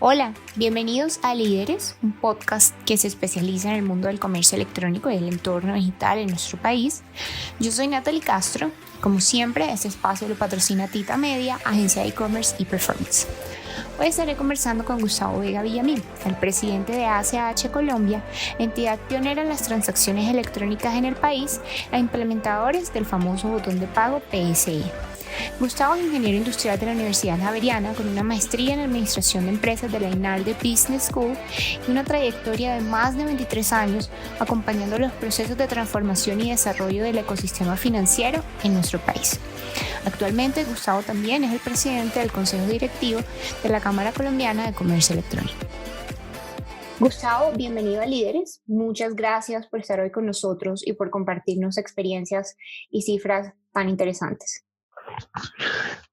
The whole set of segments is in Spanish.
Hola, bienvenidos a Líderes, un podcast que se especializa en el mundo del comercio electrónico y el entorno digital en nuestro país. Yo soy Natalie Castro. Como siempre, este espacio lo patrocina Tita Media, agencia de e-commerce y performance. Hoy estaré conversando con Gustavo Vega Villamil, el presidente de ACH Colombia, entidad pionera en las transacciones electrónicas en el país e implementadores del famoso botón de pago PSE. Gustavo es ingeniero industrial de la Universidad Javeriana con una maestría en Administración de Empresas de la INALDE Business School y una trayectoria de más de 23 años acompañando los procesos de transformación y desarrollo del ecosistema financiero en nuestro país. Actualmente, Gustavo también es el presidente del Consejo Directivo de la Cámara Colombiana de Comercio Electrónico. Gustavo, bienvenido a Líderes. Muchas gracias por estar hoy con nosotros y por compartirnos experiencias y cifras tan interesantes.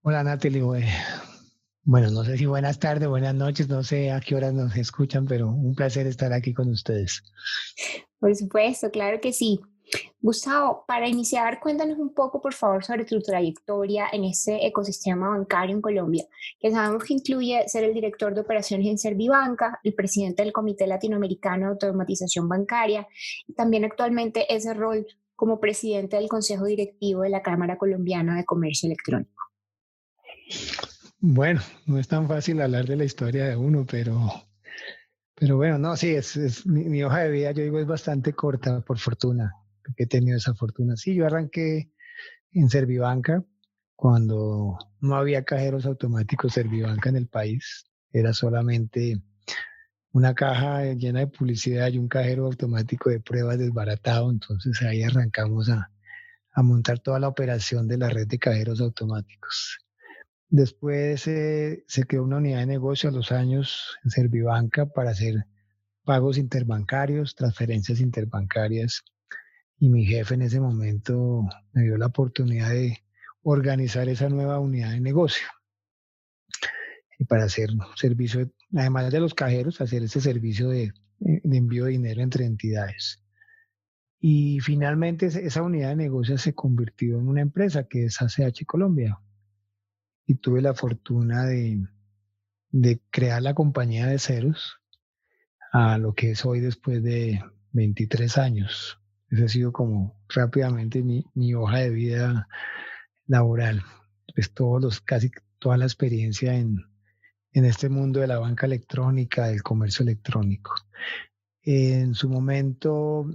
Hola Natalie, bueno, no sé si buenas tardes, buenas noches, no sé a qué horas nos escuchan, pero un placer estar aquí con ustedes. Por supuesto, claro que sí. Gustavo, para iniciar, cuéntanos un poco, por favor, sobre tu trayectoria en este ecosistema bancario en Colombia, que sabemos que incluye ser el director de operaciones en Servibanca, el presidente del Comité Latinoamericano de Automatización Bancaria y también actualmente ese rol como presidente del Consejo Directivo de la Cámara Colombiana de Comercio Electrónico. Bueno, no es tan fácil hablar de la historia de uno, pero bueno, no, sí, mi hoja de vida, yo digo, es bastante corta, por fortuna, porque he tenido esa fortuna. Sí, yo arranqué en Servibanca cuando no había cajeros automáticos Servibanca en el país, era solamente una caja llena de publicidad y un cajero automático de pruebas desbaratado, entonces ahí arrancamos a montar toda la operación de la red de cajeros automáticos. Después se creó una unidad de negocio a los años en Servibanca para hacer pagos interbancarios, transferencias interbancarias, y mi jefe en ese momento me dio la oportunidad de organizar esa nueva unidad de negocio y para hacer servicio, además de los cajeros, hacer ese servicio de envío de dinero entre entidades. Y finalmente esa unidad de negocio se convirtió en una empresa que es ACH Colombia. Y tuve la fortuna de crear la compañía de ceros a lo que es hoy después de 23 años. Esa ha sido como rápidamente mi hoja de vida laboral. Pues casi toda la experiencia en este mundo de la banca electrónica, del comercio electrónico. En su momento,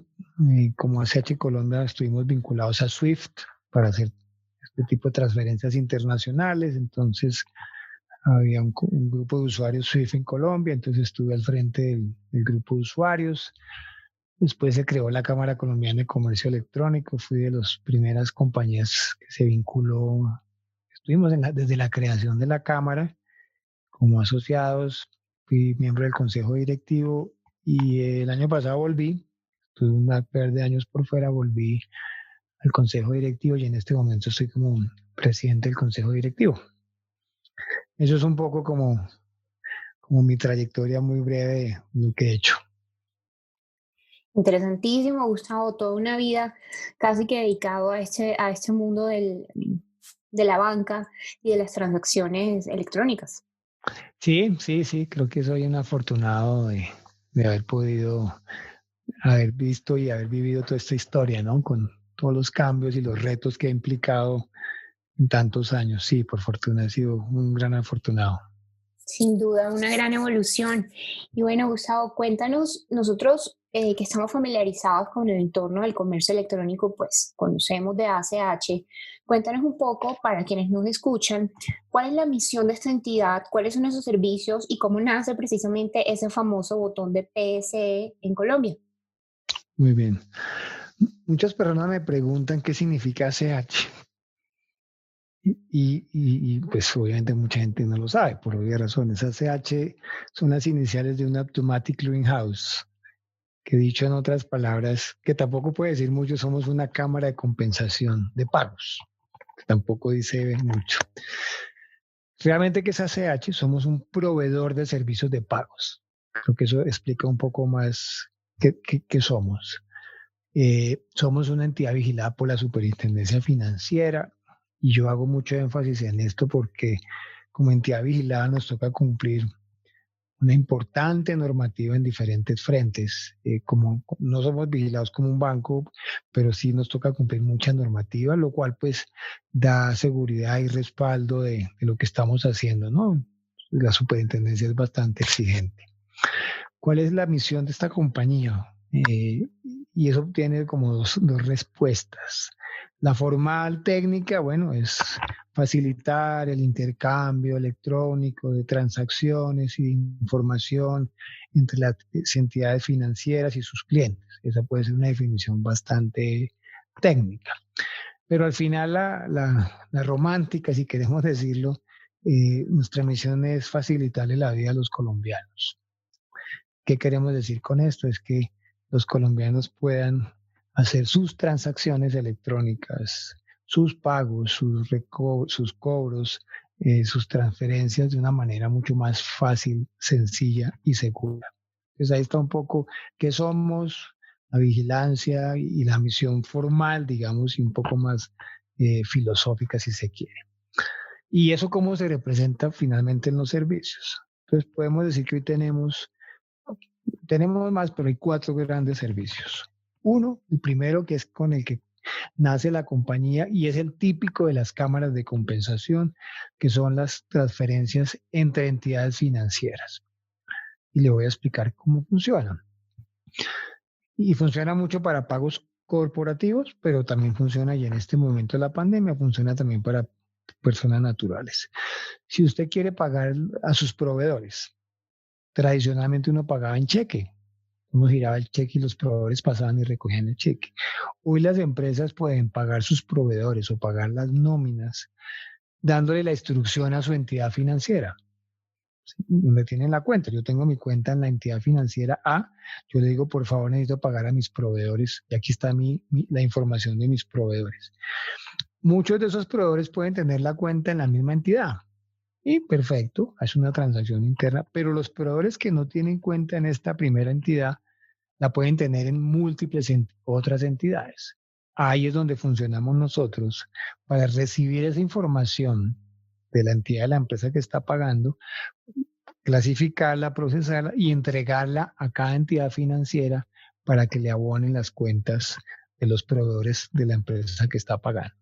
como ACH Colombia, estuvimos vinculados a SWIFT para hacer este tipo de transferencias internacionales. Entonces, había un grupo de usuarios SWIFT en Colombia, entonces estuve al frente del grupo de usuarios. Después se creó la Cámara Colombiana de Comercio Electrónico, fui de las primeras compañías que se vinculó. Estuvimos desde la creación de la Cámara como asociados, fui miembro del Consejo Directivo y el año pasado volví, tuve un par de años por fuera, volví al Consejo Directivo y en este momento estoy como presidente del Consejo Directivo. Eso es un poco como mi trayectoria muy breve de lo que he hecho. Interesantísimo, Gustavo, toda una vida casi que dedicado a este mundo de la banca y de las transacciones electrónicas. Sí, creo que soy un afortunado de haber podido haber visto y haber vivido toda esta historia, ¿no? Con todos los cambios y los retos que ha implicado en tantos años. Sí, por fortuna he sido un gran afortunado. Sin duda, una gran evolución. Y bueno, Gustavo, cuéntanos, nosotros que estamos familiarizados con el entorno del comercio electrónico, pues conocemos de ACH, cuéntanos un poco para quienes nos escuchan, cuál es la misión de esta entidad, cuáles son esos servicios y cómo nace precisamente ese famoso botón de PSE en Colombia. Muy bien. Muchas personas me preguntan qué significa ACH. Pues obviamente mucha gente no lo sabe, por obvias razones. ACH son las iniciales de un Automatic Clearing House, que dicho en otras palabras, que tampoco puede decir mucho, somos una cámara de compensación de pagos, que tampoco dice mucho. Realmente, ¿qué es ACH? Somos un proveedor de servicios de pagos. Creo que eso explica un poco más qué somos. Somos una entidad vigilada por la Superintendencia Financiera y yo hago mucho énfasis en esto porque como entidad vigilada nos toca cumplir una importante normativa en diferentes frentes. Como no somos vigilados como un banco, pero sí nos toca cumplir mucha normativa, lo cual pues da seguridad y respaldo de lo que estamos haciendo, ¿no? La superintendencia es bastante exigente. ¿Cuál es la misión de esta compañía? Y eso tiene como dos respuestas. La formal técnica, bueno, es facilitar el intercambio electrónico de transacciones y de información entre las entidades financieras y sus clientes. Esa puede ser una definición bastante técnica. Pero al final la romántica, si queremos decirlo, nuestra misión es facilitarle la vida a los colombianos. ¿Qué queremos decir con esto? Es que los colombianos puedan hacer sus transacciones electrónicas, sus pagos, sus cobros, sus transferencias de una manera mucho más fácil, sencilla y segura. Entonces ahí está un poco qué somos, la vigilancia y la misión formal, digamos, y un poco más filosófica si se quiere. Y eso cómo se representa finalmente en los servicios. Entonces podemos decir que hoy tenemos más, pero hay 4 grandes servicios. Uno, el primero, que es con el que nace la compañía y es el típico de las cámaras de compensación, que son las transferencias entre entidades financieras. Y le voy a explicar cómo funcionan. Y funciona mucho para pagos corporativos, pero también funciona, y en este momento de la pandemia, funciona también para personas naturales. Si usted quiere pagar a sus proveedores, tradicionalmente uno pagaba en cheque. Uno giraba el cheque y los proveedores pasaban y recogían el cheque. Hoy las empresas pueden pagar sus proveedores o pagar las nóminas dándole la instrucción a su entidad financiera, donde tienen la cuenta. Yo tengo mi cuenta en la entidad financiera A. Yo le digo, por favor, necesito pagar a mis proveedores. Y aquí está la información de mis proveedores. Muchos de esos proveedores pueden tener la cuenta en la misma entidad. Y perfecto, es una transacción interna, pero los proveedores que no tienen cuenta en esta primera entidad la pueden tener en múltiples otras entidades. Ahí es donde funcionamos nosotros para recibir esa información de la entidad de la empresa que está pagando, clasificarla, procesarla y entregarla a cada entidad financiera para que le abonen las cuentas de los proveedores de la empresa que está pagando.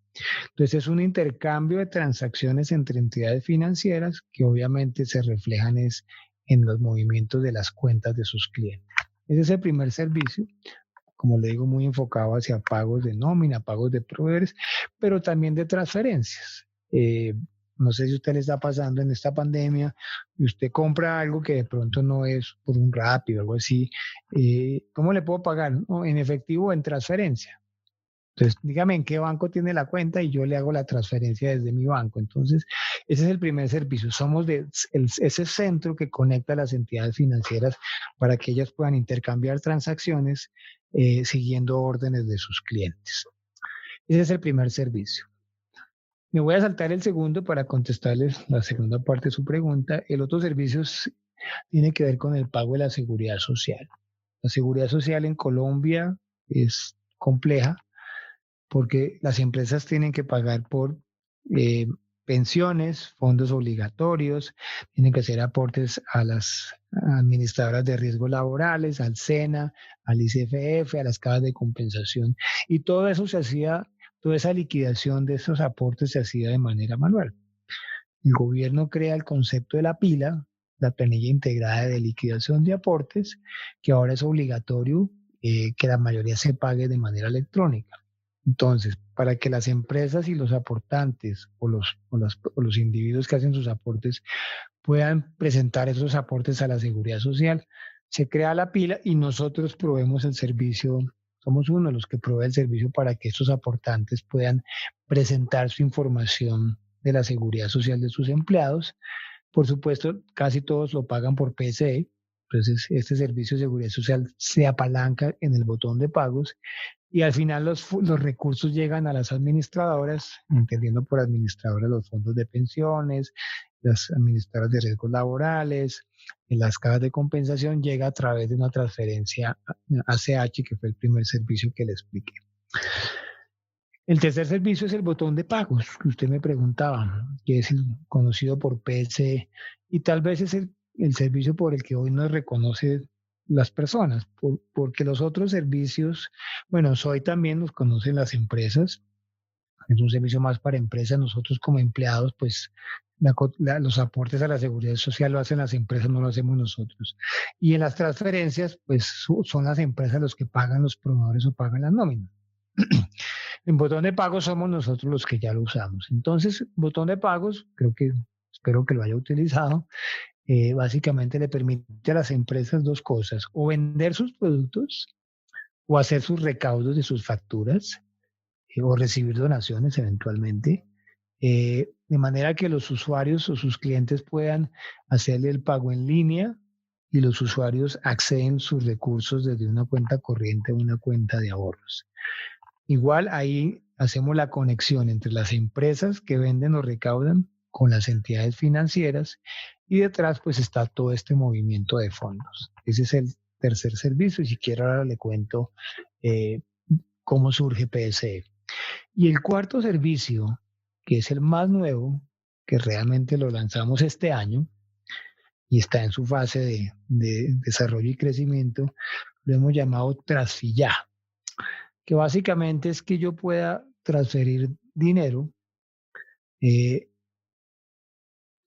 Entonces es un intercambio de transacciones entre entidades financieras que obviamente se reflejan en los movimientos de las cuentas de sus clientes. Ese es el primer servicio, como le digo, muy enfocado hacia pagos de nómina, pagos de proveedores, pero también de transferencias. No sé si a usted le está pasando en esta pandemia y usted compra algo que de pronto no es por un Rappi o algo así. ¿Cómo le puedo pagar? ¿No? ¿En efectivo o en transferencia? Entonces, dígame en qué banco tiene la cuenta y yo le hago la transferencia desde mi banco. Entonces, ese es el primer servicio. Somos ese centro que conecta a las entidades financieras para que ellas puedan intercambiar transacciones siguiendo órdenes de sus clientes. Ese es el primer servicio. Me voy a saltar el segundo para contestarles la segunda parte de su pregunta. El otro servicio tiene que ver con el pago de la seguridad social. La seguridad social en Colombia es compleja, porque las empresas tienen que pagar por pensiones, fondos obligatorios, tienen que hacer aportes a las administradoras de riesgos laborales, al SENA, al ICFF, a las cajas de compensación. Y todo eso toda esa liquidación de esos aportes se hacía de manera manual. El gobierno crea el concepto de la PILA, la planilla integrada de liquidación de aportes, que ahora es obligatorio que la mayoría se pague de manera electrónica. Entonces, para que las empresas y los aportantes o los individuos que hacen sus aportes puedan presentar esos aportes a la seguridad social, se crea la pila y nosotros proveemos el servicio, somos uno de los que provee el servicio para que estos aportantes puedan presentar su información de la seguridad social de sus empleados. Por supuesto, casi todos lo pagan por PSE. Entonces, este servicio de seguridad social se apalanca en el botón de pagos y al final los recursos llegan a las administradoras, entendiendo por administradoras los fondos de pensiones, las administradoras de riesgos laborales, en las cajas de compensación, llega a través de una transferencia ACH, que fue el primer servicio que le expliqué. El tercer servicio es el botón de pagos, que usted me preguntaba, que es el conocido por PSE, y tal vez es el servicio por el que hoy nos reconoce las personas, porque los otros servicios, bueno, Soy también nos conocen las empresas, es un servicio más para empresas. Nosotros como empleados, pues los aportes a la seguridad social lo hacen las empresas, no lo hacemos nosotros. Y en las transferencias, pues son las empresas los que pagan los proveedores o pagan las nóminas. En botón de pagos somos nosotros los que ya lo usamos. Entonces, botón de pagos, espero que lo haya utilizado, básicamente le permite a las empresas dos cosas: o vender sus productos o hacer sus recaudos de sus facturas, o recibir donaciones eventualmente, de manera que los usuarios o sus clientes puedan hacerle el pago en línea y los usuarios acceden sus recursos desde una cuenta corriente a una cuenta de ahorros. Igual ahí hacemos la conexión entre las empresas que venden o recaudan con las entidades financieras, y detrás pues está todo este movimiento de fondos. Ese es el tercer servicio, y si quiero ahora le cuento cómo surge PSE. Y el cuarto servicio, que es el más nuevo, que realmente lo lanzamos este año y está en su fase de desarrollo y crecimiento, lo hemos llamado Transfilla, que básicamente es que yo pueda transferir dinero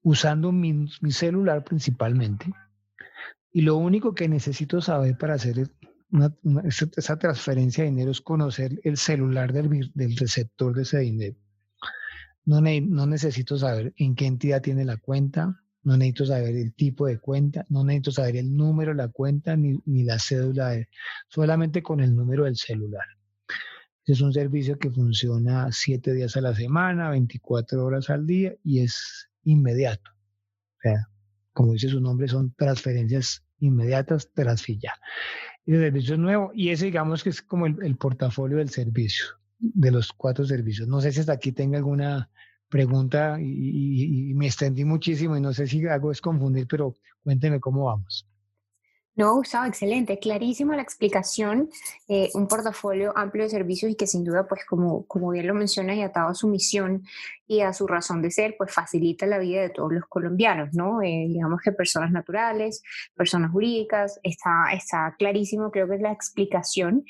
usando mi celular principalmente, y lo único que necesito saber para hacer esa transferencia de dinero es conocer el celular del receptor de ese dinero. No necesito saber en qué entidad tiene la cuenta, no necesito saber el tipo de cuenta, no necesito saber el número de la cuenta ni la cédula, solamente con el número del celular. Es un servicio que funciona 7 días a la semana, 24 horas al día, y es inmediato. O sea, como dice su nombre, son transferencias inmediatas, Transfilla. Y el servicio es nuevo, y ese digamos que es como el portafolio del servicio, de los 4 servicios. No sé si hasta aquí tenga alguna pregunta, y me extendí muchísimo y no sé si hago es confundir, pero cuénteme cómo vamos. No, Gustavo, excelente, clarísima la explicación, un portafolio amplio de servicios y que sin duda, pues como bien lo mencionas y atado a su misión y a su razón de ser, pues facilita la vida de todos los colombianos, ¿no? Digamos que personas naturales, personas jurídicas, está clarísimo, creo que es la explicación,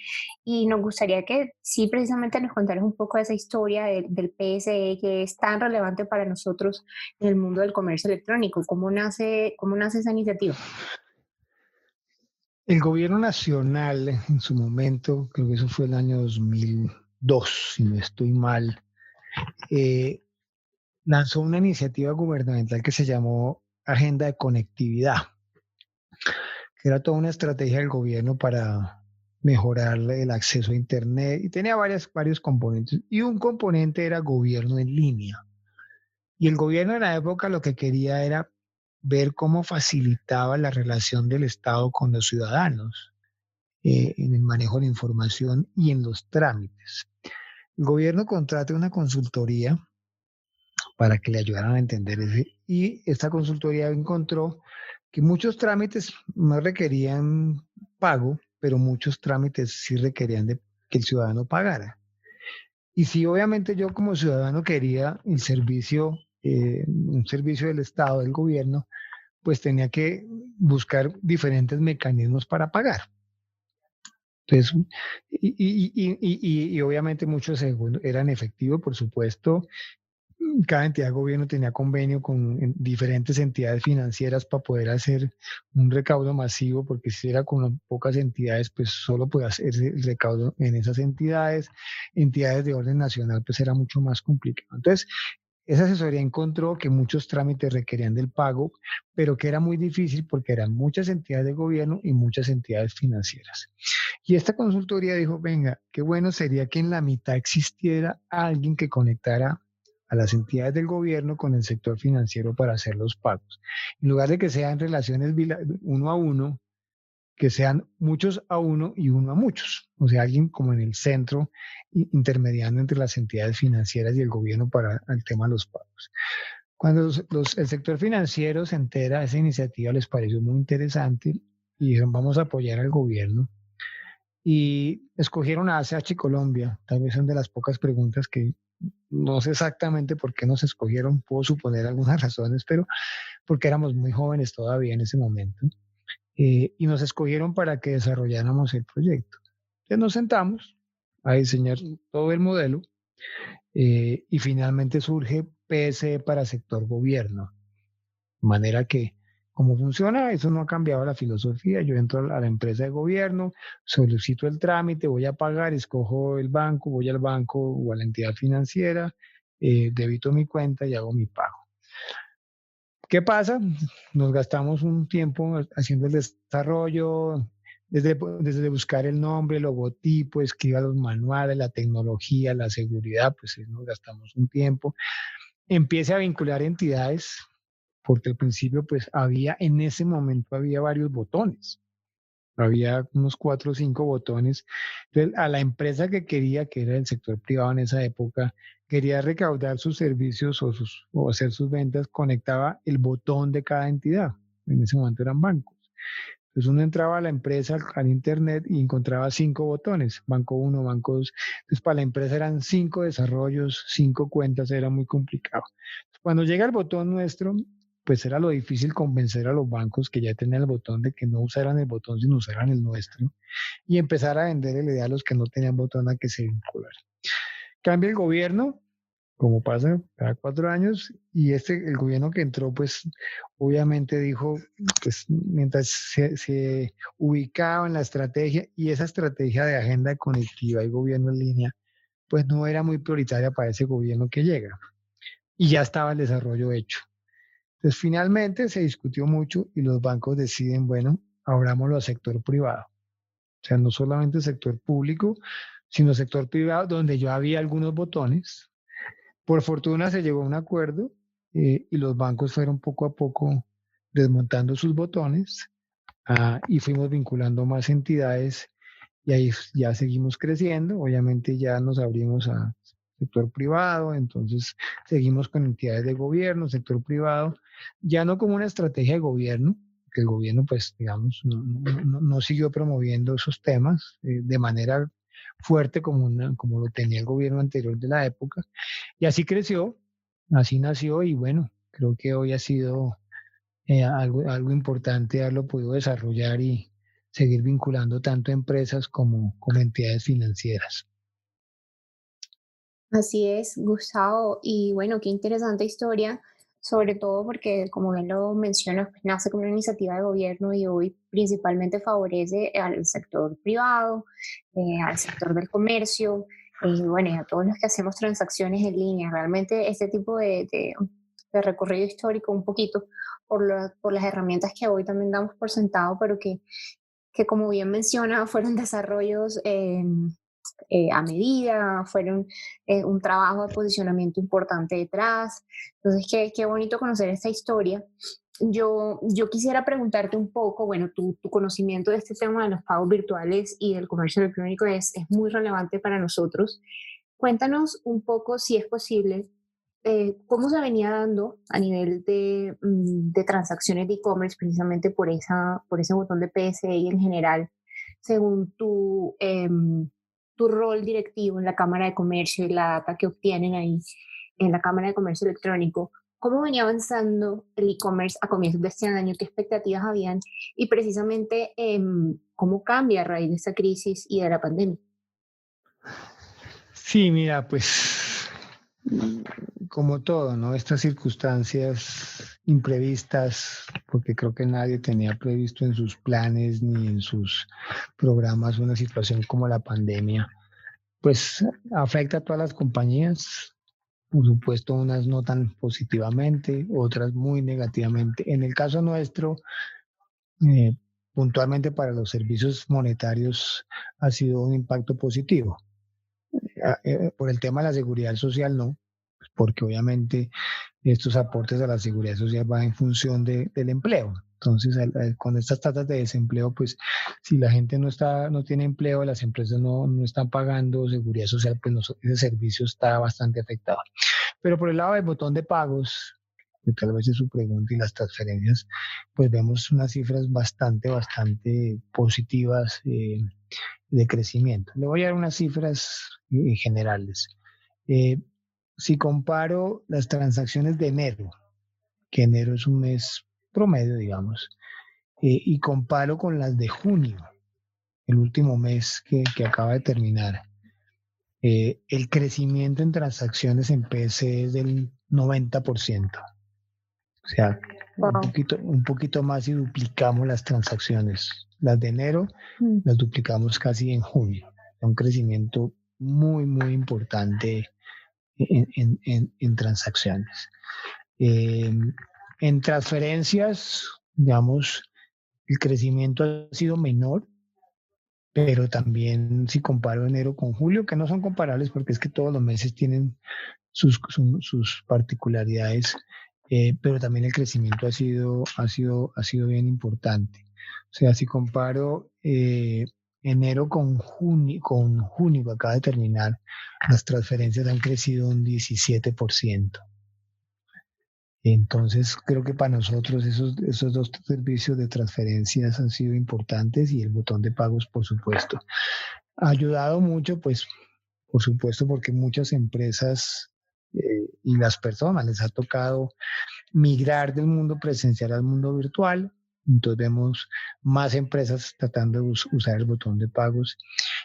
y nos gustaría que sí precisamente nos contaras un poco de esa historia del PSE que es tan relevante para nosotros en el mundo del comercio electrónico. Cómo nace esa iniciativa? El gobierno nacional en su momento, creo que eso fue el año 2002, si no estoy mal, eh, lanzó una iniciativa gubernamental que se llamó Agenda de Conectividad, que era toda una estrategia del gobierno para mejorar el acceso a Internet, y tenía varios componentes, y un componente era gobierno en línea. Y el gobierno en la época lo que quería era ver cómo facilitaba la relación del Estado con los ciudadanos, en el manejo de la información y en los trámites. El gobierno contrata una consultoría para que le ayudaran a entender ese, y esta consultoría encontró que muchos trámites no requerían pago, pero muchos trámites sí requerían de que el ciudadano pagara. Y si obviamente yo como ciudadano quería el servicio, un servicio del Estado, del gobierno, pues tenía que buscar diferentes mecanismos para pagar. Entonces, y obviamente muchos eran efectivos, por supuesto. Cada entidad de gobierno tenía convenio con diferentes entidades financieras para poder hacer un recaudo masivo, porque si era con pocas entidades, pues solo podía hacer el recaudo en esas entidades. Entidades de orden nacional, pues era mucho más complicado. Entonces, esa asesoría encontró que muchos trámites requerían del pago, pero que era muy difícil porque eran muchas entidades de gobierno y muchas entidades financieras. Y esta consultoría dijo, venga, qué bueno sería que en la mitad existiera alguien que conectara a las entidades del gobierno con el sector financiero para hacer los pagos. En lugar de que sean relaciones uno a uno, que sean muchos a uno y uno a muchos. O sea, alguien como en el centro, intermediando entre las entidades financieras y el gobierno para el tema de los pagos. Cuando el sector financiero se entera de esa iniciativa, les pareció muy interesante y dijeron, vamos a apoyar al gobierno. Y escogieron a ACH Colombia. Tal vez son de las pocas preguntas que no sé exactamente por qué nos escogieron, puedo suponer algunas razones, pero porque éramos muy jóvenes todavía en ese momento, y nos escogieron para que desarrolláramos el proyecto. Entonces nos sentamos a diseñar todo el modelo, y finalmente surge PSE para sector gobierno. De manera que, como funciona, eso no ha cambiado la filosofía. Yo entro a la empresa de gobierno, solicito el trámite, voy a pagar, escojo el banco, voy al banco o a la entidad financiera, debito mi cuenta y hago mi pago. ¿Qué pasa? Nos gastamos un tiempo haciendo el desarrollo, desde buscar el nombre, el logotipo, escribir los manuales, la tecnología, la seguridad, pues nos gastamos un tiempo. Empiece a vincular entidades, porque al principio pues en ese momento había varios botones, había unos 4 o 5 botones. Entonces, a la empresa que quería, que era el sector privado en esa época, quería recaudar sus servicios o hacer sus ventas, conectaba el botón de cada entidad. En ese momento eran bancos. Entonces uno entraba a la empresa al internet y encontraba 5 botones, banco uno, banco 2. Entonces para la empresa eran 5 desarrollos, 5 cuentas, era muy complicado. Cuando llega el botón nuestro, pues era lo difícil convencer a los bancos que ya tenían el botón de que no usaran el botón, sino usaran el nuestro, y empezar a vender la idea a los que no tenían botón a que se vincularan. Cambia el gobierno, como pasa cada 4 años, y el gobierno que entró, pues obviamente dijo, pues mientras se ubicaba en la estrategia, y esa estrategia de agenda conectiva y gobierno en línea, pues no era muy prioritaria para ese gobierno que llega, y ya estaba el desarrollo hecho. Entonces finalmente se discutió mucho y los bancos deciden, bueno, abrámoslo al sector privado. O sea, no solamente el sector público, sino sector privado, donde yo había algunos botones. Por fortuna se llegó a un acuerdo, y los bancos fueron poco a poco desmontando sus botones, y fuimos vinculando más entidades, y ahí ya seguimos creciendo. Obviamente ya nos abrimos a sector privado, entonces seguimos con entidades de gobierno, sector privado, ya no como una estrategia de gobierno, que el gobierno pues digamos no siguió promoviendo esos temas de manera fuerte como lo tenía el gobierno anterior de la época, y así creció, así nació, y bueno, creo que hoy ha sido algo importante haberlo podido desarrollar y seguir vinculando tanto empresas como entidades financieras. Así es, Gustavo. Y bueno, qué interesante historia, sobre todo porque, como bien lo mencionas, pues, nace como una iniciativa de gobierno y hoy principalmente favorece al sector privado, al sector del comercio, y bueno, y a todos los que hacemos transacciones en línea. Realmente este tipo de recorrido histórico, un poquito por las herramientas que hoy también damos por sentado, pero que como bien menciona, fueron desarrollos a medida, fueron un trabajo de posicionamiento importante detrás. Entonces, qué bonito conocer esta historia. Yo quisiera preguntarte un poco, bueno, tu conocimiento de este tema de los pagos virtuales y del comercio electrónico es muy relevante para nosotros. Cuéntanos un poco, si es posible, cómo se venía dando a nivel de transacciones de e-commerce, precisamente por ese botón de PSI en general, según tu rol directivo en la Cámara de Comercio y la data que obtienen ahí en la Cámara de Comercio Electrónico. ¿Cómo venía avanzando el e-commerce a comienzos de este año? ¿Qué expectativas habían? Y precisamente, ¿cómo cambia a raíz de esta crisis y de la pandemia? Sí, mira, pues como todo, ¿no? Estas circunstancias imprevistas, porque creo que nadie tenía previsto en sus planes ni en sus programas una situación como la pandemia, pues afecta a todas las compañías. Por supuesto, unas no tan positivamente, otras muy negativamente. En el caso nuestro, eh, puntualmente para los servicios monetarios, ha sido un impacto positivo. Por el tema de la seguridad social, no, pues porque obviamente estos aportes a la seguridad social van en función del empleo. Entonces, con estas tasas de desempleo, pues si la gente no tiene empleo, las empresas no están pagando seguridad social, pues ese servicio está bastante afectado. Pero por el lado del botón de pagos, que tal vez es su pregunta, y las transferencias, pues vemos unas cifras bastante positivas de crecimiento. Le voy a dar unas cifras generales. Eh, si comparo las transacciones de enero que enero es un mes promedio, digamos, y comparo con las de junio, el último mes que acaba de terminar, el crecimiento en transacciones en PC es del 90%. O sea, Wow. un poquito más y duplicamos las transacciones. Las de enero Mm. las duplicamos casi en junio. Un crecimiento muy, muy importante en transacciones. Eh, en transferencias, digamos, el crecimiento ha sido menor, pero también si comparo enero con julio, que no son comparables porque es que todos los meses tienen sus particularidades, pero también el crecimiento ha sido bien importante. O sea, si comparo enero con junio que acaba de terminar, las transferencias han crecido un 17%. Entonces, creo que para nosotros esos dos servicios de transferencias han sido importantes y el botón de pagos, por supuesto. Ha ayudado mucho, pues, por supuesto, porque muchas empresas y las personas les ha tocado migrar del mundo presencial al mundo virtual. Entonces vemos más empresas tratando de usar el botón de pagos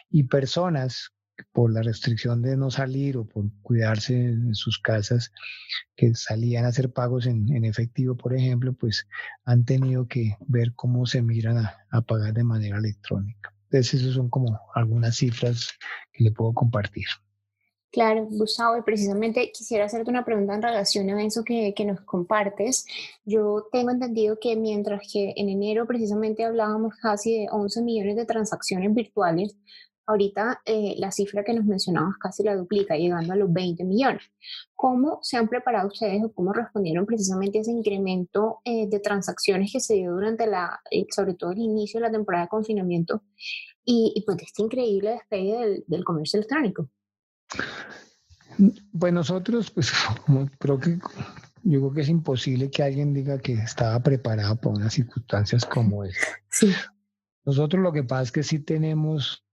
y personas por la restricción de no salir o por cuidarse en sus casas que salían a hacer pagos en efectivo, por ejemplo, pues han tenido que ver cómo se migran a pagar de manera electrónica. Entonces, esas son como algunas cifras que le puedo compartir. Claro, Gustavo, y precisamente quisiera hacerte una pregunta en relación a eso que nos compartes. Yo tengo entendido que mientras que en enero precisamente hablábamos casi de 11 millones de transacciones virtuales, ahorita la cifra que nos mencionabas casi la duplica, llegando a los 20 millones. ¿Cómo se han preparado ustedes o cómo respondieron precisamente a ese incremento de transacciones que se dio durante sobre todo el inicio de la temporada de confinamiento y pues de este increíble despegue del comercio electrónico? Pues nosotros, pues como yo creo que es imposible que alguien diga que estaba preparado para unas circunstancias como esta. Sí. Nosotros lo que pasa es que sí tenemos,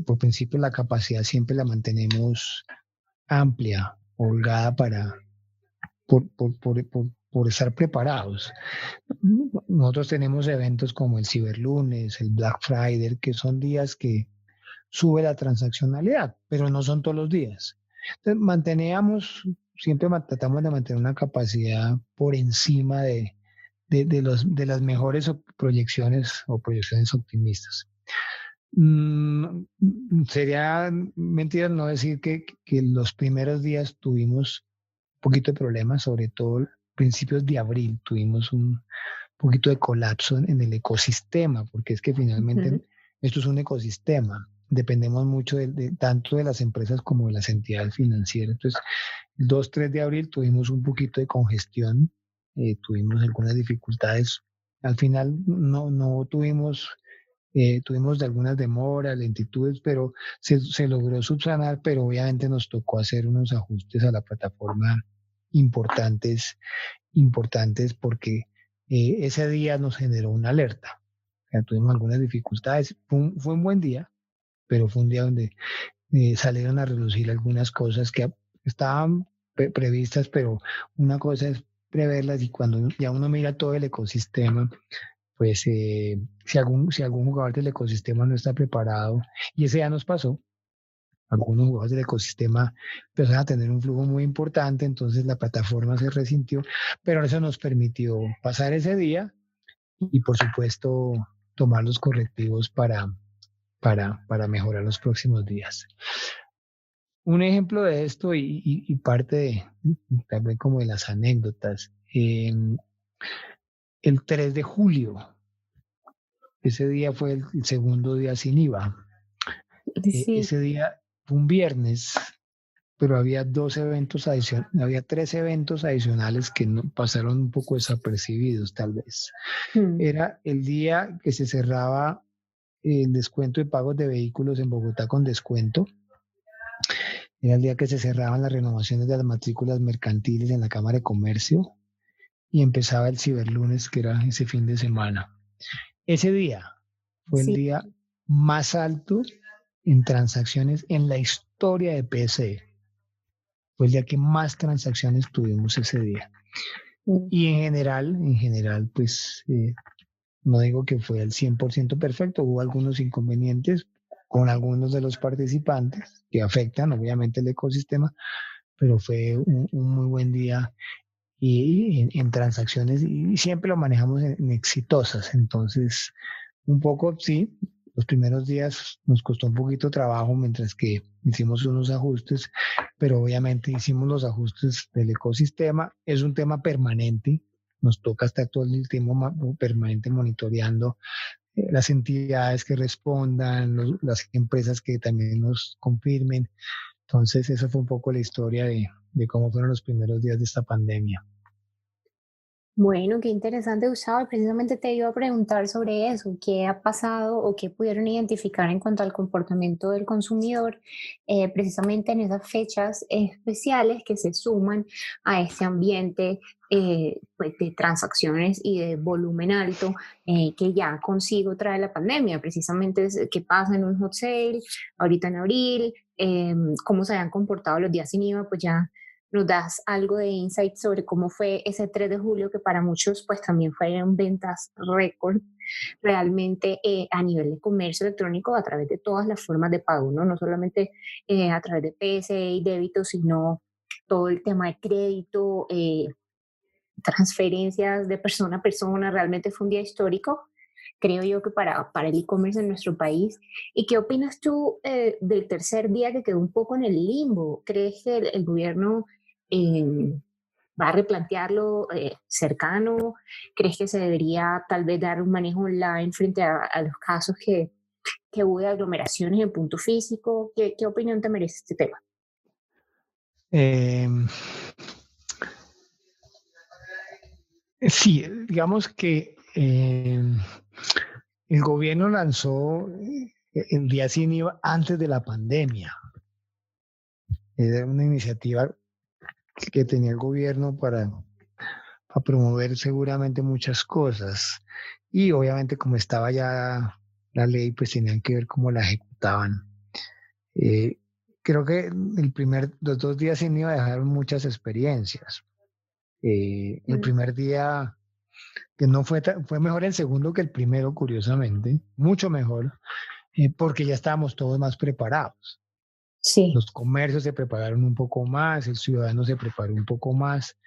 por principio, la capacidad siempre la mantenemos amplia, holgada por estar preparados. Nosotros tenemos eventos como el Ciberlunes, el Black Friday, que son días que sube la transaccionalidad, pero no son todos los días. Entonces, tratamos de mantener una capacidad por encima de las mejores proyecciones o proyecciones optimistas. Sería mentira no decir que los primeros días tuvimos un poquito de problemas, sobre todo principios de abril tuvimos un poquito de colapso en el ecosistema, porque es que finalmente Ujú. esto es un ecosistema. Dependemos mucho tanto de las empresas como de las entidades financieras. Entonces, el 2-3 de abril tuvimos un poquito de congestión, tuvimos algunas dificultades. Al final no tuvimos de algunas demoras, lentitudes, pero se logró subsanar, pero obviamente nos tocó hacer unos ajustes a la plataforma importantes, importantes porque ese día nos generó una alerta. O sea, tuvimos algunas dificultades. Fue un buen día, pero fue un día donde salieron a relucir algunas cosas que estaban previstas, pero una cosa es preverlas y cuando ya uno mira todo el ecosistema, pues si algún jugador del ecosistema no está preparado, y ese ya nos pasó, algunos jugadores del ecosistema empezaron a tener un flujo muy importante, entonces la plataforma se resintió, pero eso nos permitió pasar ese día y por supuesto tomar los correctivos para mejorar los próximos días. Un ejemplo de esto y parte también como de las anécdotas, el 3 de julio, ese día fue el segundo día sin IVA. Sí. Ese día fue un viernes, pero había 3 eventos adicionales que no, pasaron un poco desapercibidos tal vez. Mm. Era el día que se cerraba el descuento de pagos de vehículos en Bogotá con descuento. Era el día que se cerraban las renovaciones de las matrículas mercantiles en la Cámara de Comercio y empezaba el Ciberlunes, que era ese fin de semana. Ese día fue el Sí. día más alto en transacciones en la historia de PSE. Fue el día que más transacciones tuvimos ese día. Y en general, pues no digo que fue al 100% perfecto, hubo algunos inconvenientes con algunos de los participantes que afectan obviamente el ecosistema, pero fue un muy buen día y en transacciones y siempre lo manejamos en exitosas. Entonces, un poco sí, los primeros días nos costó un poquito trabajo mientras que hicimos unos ajustes, pero obviamente hicimos los ajustes del ecosistema. Es un tema permanente. Nos toca estar todo el tiempo permanente monitoreando las entidades que respondan, las empresas que también nos confirmen. Entonces, esa fue un poco la historia de cómo fueron los primeros días de esta pandemia. Bueno, qué interesante, Gustavo. Precisamente te iba a preguntar sobre eso, qué ha pasado o qué pudieron identificar en cuanto al comportamiento del consumidor, precisamente en esas fechas especiales que se suman a este ambiente pues, de transacciones y de volumen alto que ya consigo trae la pandemia. Precisamente es qué pasa en un hot sale, ahorita en abril, cómo se habían comportado los días sin IVA, pues ya nos das algo de insight sobre cómo fue ese 3 de julio, que para muchos pues también fueron ventas récord realmente a nivel de comercio electrónico a través de todas las formas de pago, ¿no? No solamente a través de PSE y débito, sino todo el tema de crédito, transferencias de persona a persona, realmente fue un día histórico, creo yo que para el e-commerce en nuestro país. ¿Y qué opinas tú del tercer día que quedó un poco en el limbo? ¿Crees que el gobierno eh, va a replantearlo cercano? ¿Crees que se debería tal vez dar un manejo online frente a los casos que hubo de aglomeraciones en punto físico? ¿Qué opinión te merece este tema? Eh, sí, digamos que el gobierno lanzó el día sin IVA antes de la pandemia. Era una iniciativa que tenía el gobierno para promover seguramente muchas cosas. Y obviamente como estaba ya la ley, pues tenían que ver cómo la ejecutaban. Eh, Creo que los 2 días sin IVA dejaron muchas experiencias. El Mm. primer día, que no fue, fue mejor el segundo que el primero, curiosamente, mucho mejor, porque ya estábamos todos más preparados. Sí. Los comercios se prepararon un poco más, el ciudadano se preparó un poco más,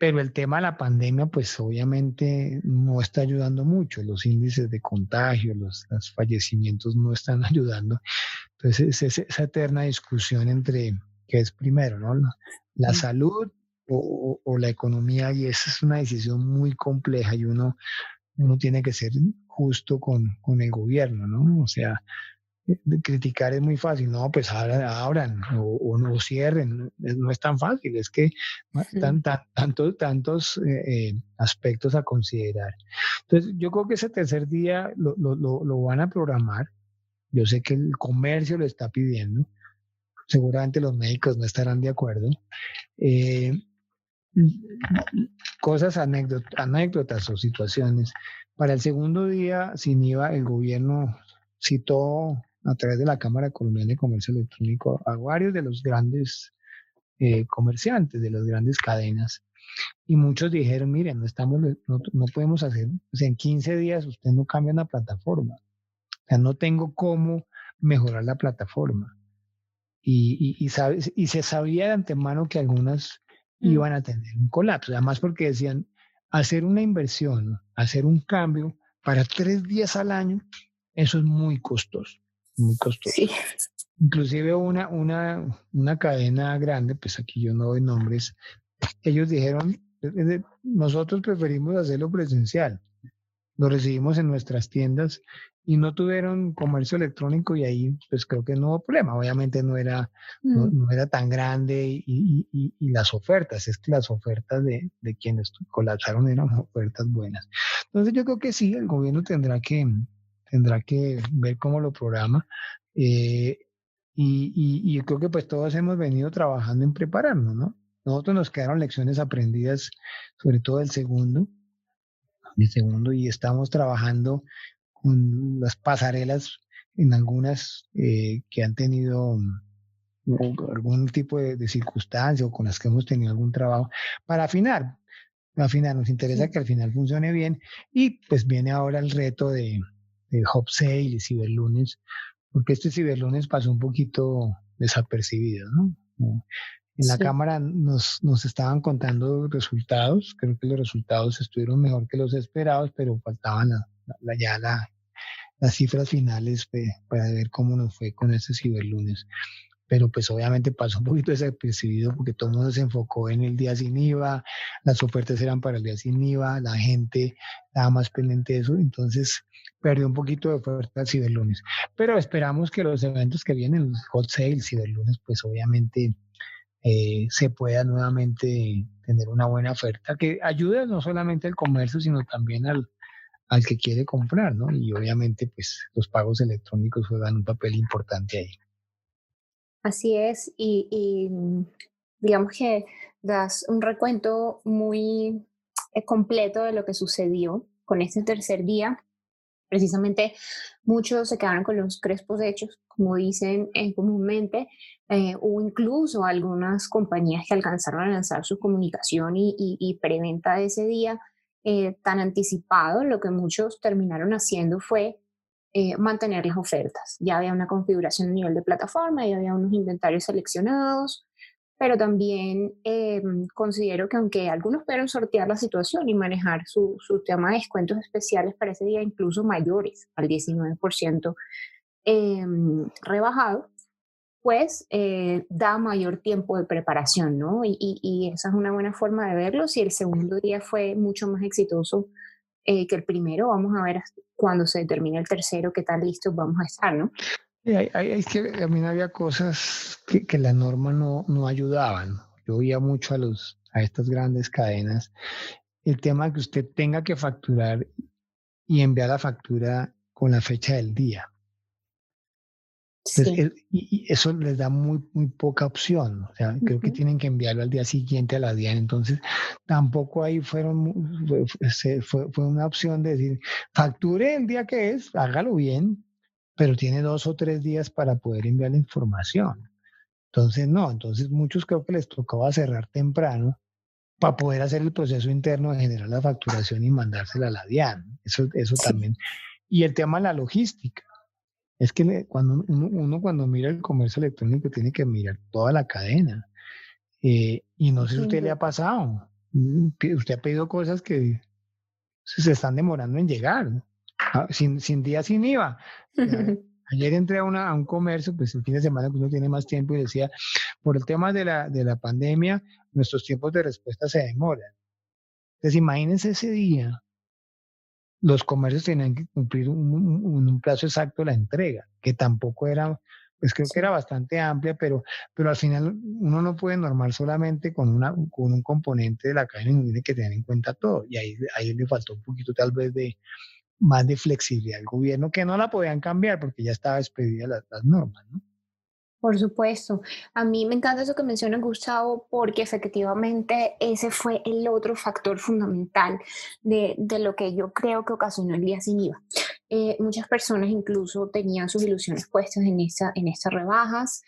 pero el tema de la pandemia, pues obviamente no está ayudando mucho. Los índices de contagio, los fallecimientos no están ayudando. Entonces es esa eterna discusión entre qué es primero, ¿no? La salud o la economía, y esa es una decisión muy compleja y uno tiene que ser justo con el gobierno, ¿no? O sea, de criticar es muy fácil, no, pues abran o no cierren, no es tan fácil, es que Mm. tantos aspectos a considerar. Entonces, yo creo que ese tercer día lo van a programar, yo sé que el comercio lo está pidiendo, seguramente los médicos no estarán de acuerdo. Eh, Cosas, anécdotas o situaciones. Para el segundo día sin IVA, el gobierno citó a través de la Cámara Colombiana de Comercio Electrónico a varios de los grandes comerciantes, de las grandes cadenas, y muchos dijeron, miren, no podemos hacer, o sea, en 15 días usted no cambia una plataforma, o sea, no tengo cómo mejorar la plataforma. Y se sabía de antemano que algunas Mm. iban a tener un colapso, además porque decían, hacer una inversión, hacer un cambio para 3 días al año, eso es muy costoso, muy costoso. Sí. Inclusive una cadena grande, pues aquí yo no doy nombres, ellos dijeron, nosotros preferimos hacerlo presencial, lo recibimos en nuestras tiendas y no tuvieron comercio electrónico y ahí pues creo que no hubo problema. Obviamente Mm. no era tan grande y las ofertas, es que las ofertas de quienes colapsaron eran ofertas buenas. Entonces yo creo que sí, el gobierno tendrá que ver cómo lo programa. eh, y yo creo que pues todos hemos venido trabajando en prepararnos, ¿no? Nosotros nos quedaron lecciones aprendidas, sobre todo el segundo, y estamos trabajando con las pasarelas en algunas que han tenido algún tipo de circunstancia o con las que hemos tenido algún trabajo para afinar. al final nos interesa que al final funcione bien y pues viene ahora el reto de Hot Sale y Ciberlunes, porque este Ciberlunes pasó un poquito desapercibido, ¿no? En la Sí. cámara nos estaban contando resultados, creo que los resultados estuvieron mejor que los esperados, pero faltaban las cifras finales para ver cómo nos fue con este Ciberlunes. Pero pues obviamente pasó un poquito desapercibido porque todo el mundo se enfocó en el día sin IVA, las ofertas eran para el día sin IVA, la gente estaba más pendiente de eso, entonces perdió un poquito de oferta el Ciberlunes. Pero esperamos que los eventos que vienen, los Hot Sales, Ciberlunes, pues obviamente se pueda nuevamente tener una buena oferta que ayude no solamente al comercio, sino también al que quiere comprar, ¿no? Y obviamente pues los pagos electrónicos juegan un papel importante ahí. Así es, digamos que das un recuento muy completo de lo que sucedió con este tercer día. Precisamente muchos se quedaron con los crespos hechos, como dicen comúnmente. Hubo incluso algunas compañías que alcanzaron a lanzar su comunicación y preventa de ese día tan anticipado. Lo que muchos terminaron haciendo fue mantener las ofertas. Ya había una configuración a nivel de plataforma, ya había unos inventarios seleccionados, pero también considero que aunque algunos pudieron sortear la situación y manejar su tema de descuentos especiales para ese día, incluso mayores al 19% rebajado, pues da mayor tiempo de preparación, ¿no? Y esa es una buena forma de verlo. Si el segundo día fue mucho más exitoso que el primero, vamos a ver cuando se termine el tercero qué tan listos vamos a estar, ¿no? Y es que también había cosas que la norma no ayudaban. Yo veía mucho a estas grandes cadenas. El tema de que usted tenga que facturar y enviar la factura con la fecha del día. Entonces, Sí. y eso les da muy poca opción. O sea, creo que Ujú. tienen que enviarlo al día siguiente a la DIAN. Entonces, tampoco ahí fue una opción de decir, facture el día que es, hágalo bien, pero tiene 2 o 3 días para poder enviar la información. Entonces, no, entonces muchos creo que les tocaba cerrar temprano para poder hacer el proceso interno de generar la facturación y mandársela a la DIAN. Eso Sí. también. Y el tema de la logística. Es que cuando uno cuando mira el comercio electrónico tiene que mirar toda la cadena. Y no sé si a Sin usted le ha duda. pasado. Usted ha pedido cosas que se están demorando en llegar, ¿no? Sin día sin IVA. Ayer entré a un comercio, pues el fin de semana que uno tiene más tiempo y decía, por el tema de la pandemia, nuestros tiempos de respuesta se demoran. Entonces imagínense ese día, los comercios tenían que cumplir un plazo exacto de la entrega, que tampoco era, pues creo que era Sí. bastante amplia, pero al final uno no puede normar solamente con un componente de la cadena, uno tiene que tener en cuenta todo. Y ahí le faltó un poquito tal vez más de flexibilidad al gobierno, que no la podían cambiar porque ya estaba expedida las normas, ¿no? Por supuesto. A mí me encanta eso que menciona Gustavo, porque efectivamente ese fue el otro factor fundamental de lo que yo creo que ocasionó el día sin IVA. Muchas personas incluso tenían sus ilusiones puestas en estas rebajas,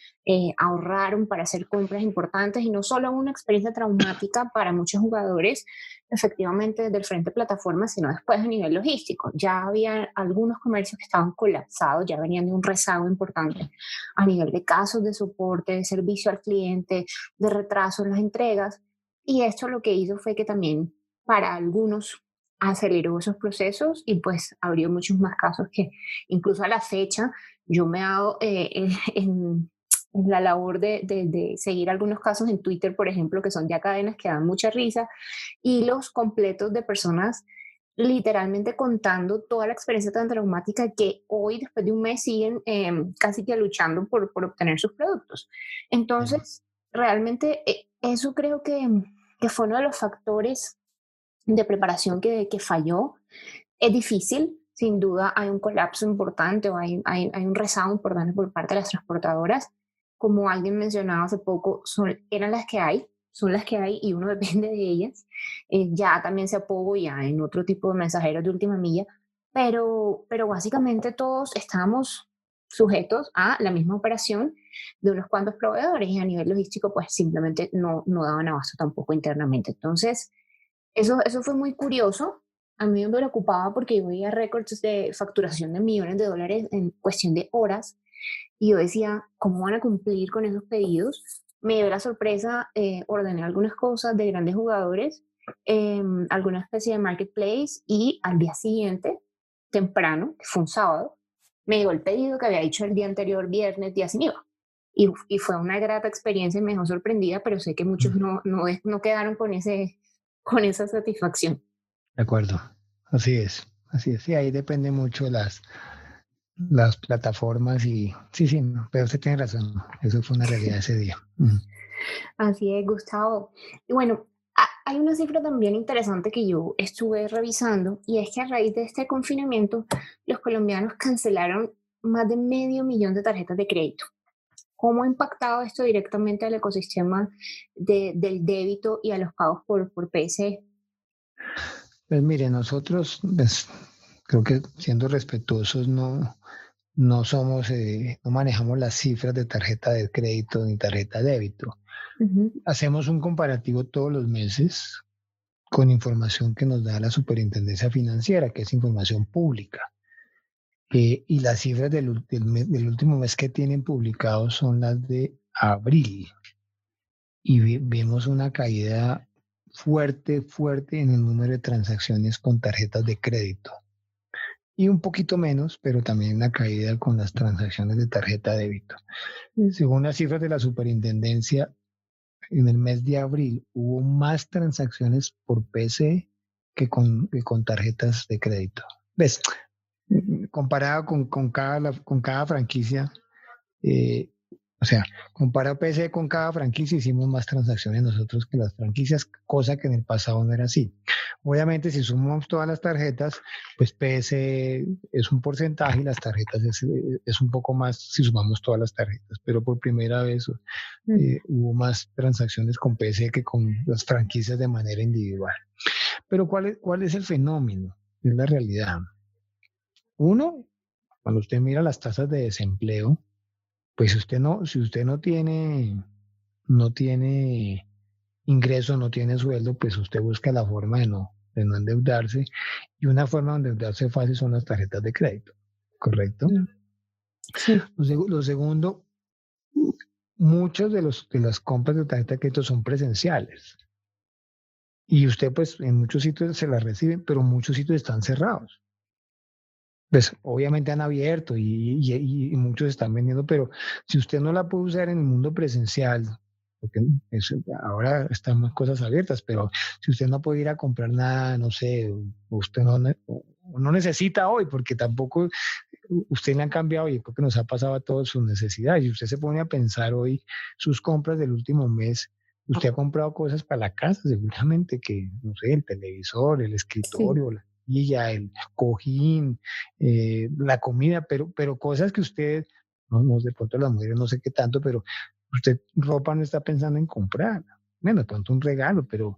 ahorraron para hacer compras importantes y no solo una experiencia traumática para muchos jugadores, efectivamente desde el frente de plataforma, sino después a nivel logístico. Ya había algunos comercios que estaban colapsados, ya venían de un rezago importante a nivel de casos de soporte, de servicio al cliente, de retraso en las entregas. Y esto lo que hizo fue que también para algunos aceleró esos procesos y pues abrió muchos más casos que incluso a la fecha yo me hago en la labor de seguir algunos casos en Twitter, por ejemplo, que son ya cadenas que dan mucha risa, hilos completos de personas literalmente contando toda la experiencia tan traumática que hoy, después de un mes, siguen casi que luchando por obtener sus productos. Entonces, realmente eso creo que fue uno de los factores de preparación que falló. Es difícil, sin duda hay un colapso importante o hay un rezago importante por parte de las transportadoras. Como alguien mencionaba hace poco, eran las que hay, son las que hay y uno depende de ellas. Ya también se apoya en otro tipo de mensajeros de última milla, pero básicamente todos estamos sujetos a la misma operación de unos cuantos proveedores y a nivel logístico pues simplemente no daban abasto tampoco internamente. Entonces, Eso fue muy curioso. A mí me preocupaba porque yo veía récords de facturación de millones de dólares en cuestión de horas y yo decía, ¿cómo van a cumplir con esos pedidos? Me dio la sorpresa, ordené algunas cosas de grandes jugadores, alguna especie de marketplace y al día siguiente, temprano, que fue un sábado, me llegó el pedido que había hecho el día anterior, viernes, día sin IVA. Y fue una grata experiencia y me dejó sorprendida, pero sé que muchos no quedaron con esa satisfacción. De acuerdo, así es, así es. Sí, ahí depende mucho las plataformas y sí, sí, no, pero usted tiene razón, eso fue una realidad ese día. Así es, Gustavo. Y bueno, hay una cifra también interesante que yo estuve revisando y es que a raíz de este confinamiento, los colombianos cancelaron más de medio millón de tarjetas de crédito. ¿Cómo ha impactado esto directamente al ecosistema del débito y a los pagos por PSE? Pues mire, nosotros, pues, creo que siendo respetuosos, no somos, no manejamos las cifras de tarjeta de crédito ni tarjeta de débito. Ujú. Hacemos un comparativo todos los meses con información que nos da la Superintendencia Financiera, que es información pública. Y las cifras del último mes que tienen publicados son las de abril. Y vemos una caída fuerte, fuerte en el número de transacciones con tarjetas de crédito. Y un poquito menos, pero también una caída con las transacciones de tarjeta de débito. Mm. Según las cifras de la superintendencia, en el mes de abril hubo más transacciones por PC que con tarjetas de crédito. ¿Ves? Comparado con cada franquicia, eh, o sea, comparado PC con cada franquicia, hicimos más transacciones nosotros que las franquicias, cosa que en el pasado no era así. Obviamente, si sumamos todas las tarjetas, pues PS es un porcentaje y las tarjetas es un poco más si sumamos todas las tarjetas, pero por primera vez Mm. hubo más transacciones con PS que con las franquicias de manera individual. Pero ¿cuál es el fenómeno? Es la realidad. Uno, cuando usted mira las tasas de desempleo, pues si usted no tiene ingreso, no tiene sueldo, pues usted busca la forma de no endeudarse. Y una forma de endeudarse fácil son las tarjetas de crédito, ¿correcto? Mm. Sí. Lo segundo, muchas de las compras de tarjeta de crédito son presenciales. Y usted, pues, en muchos sitios se las recibe, pero muchos sitios están cerrados. Pues obviamente han abierto y muchos están vendiendo, pero si usted no la puede usar en el mundo presencial, porque ahora están más cosas abiertas, pero si usted no puede ir a comprar nada, no sé, usted no necesita hoy, porque tampoco usted le han cambiado y creo que nos ha pasado a todos sus necesidades. Y usted se pone a pensar hoy sus compras del último mes. Usted ha comprado cosas para la casa, seguramente que, no sé, el televisor, el Sí. escritorio, la silla, el cojín, la comida, pero cosas que usted, no, de pronto las mujeres no sé qué tanto, pero usted ropa no está pensando en comprar. Bueno, de pronto un regalo, pero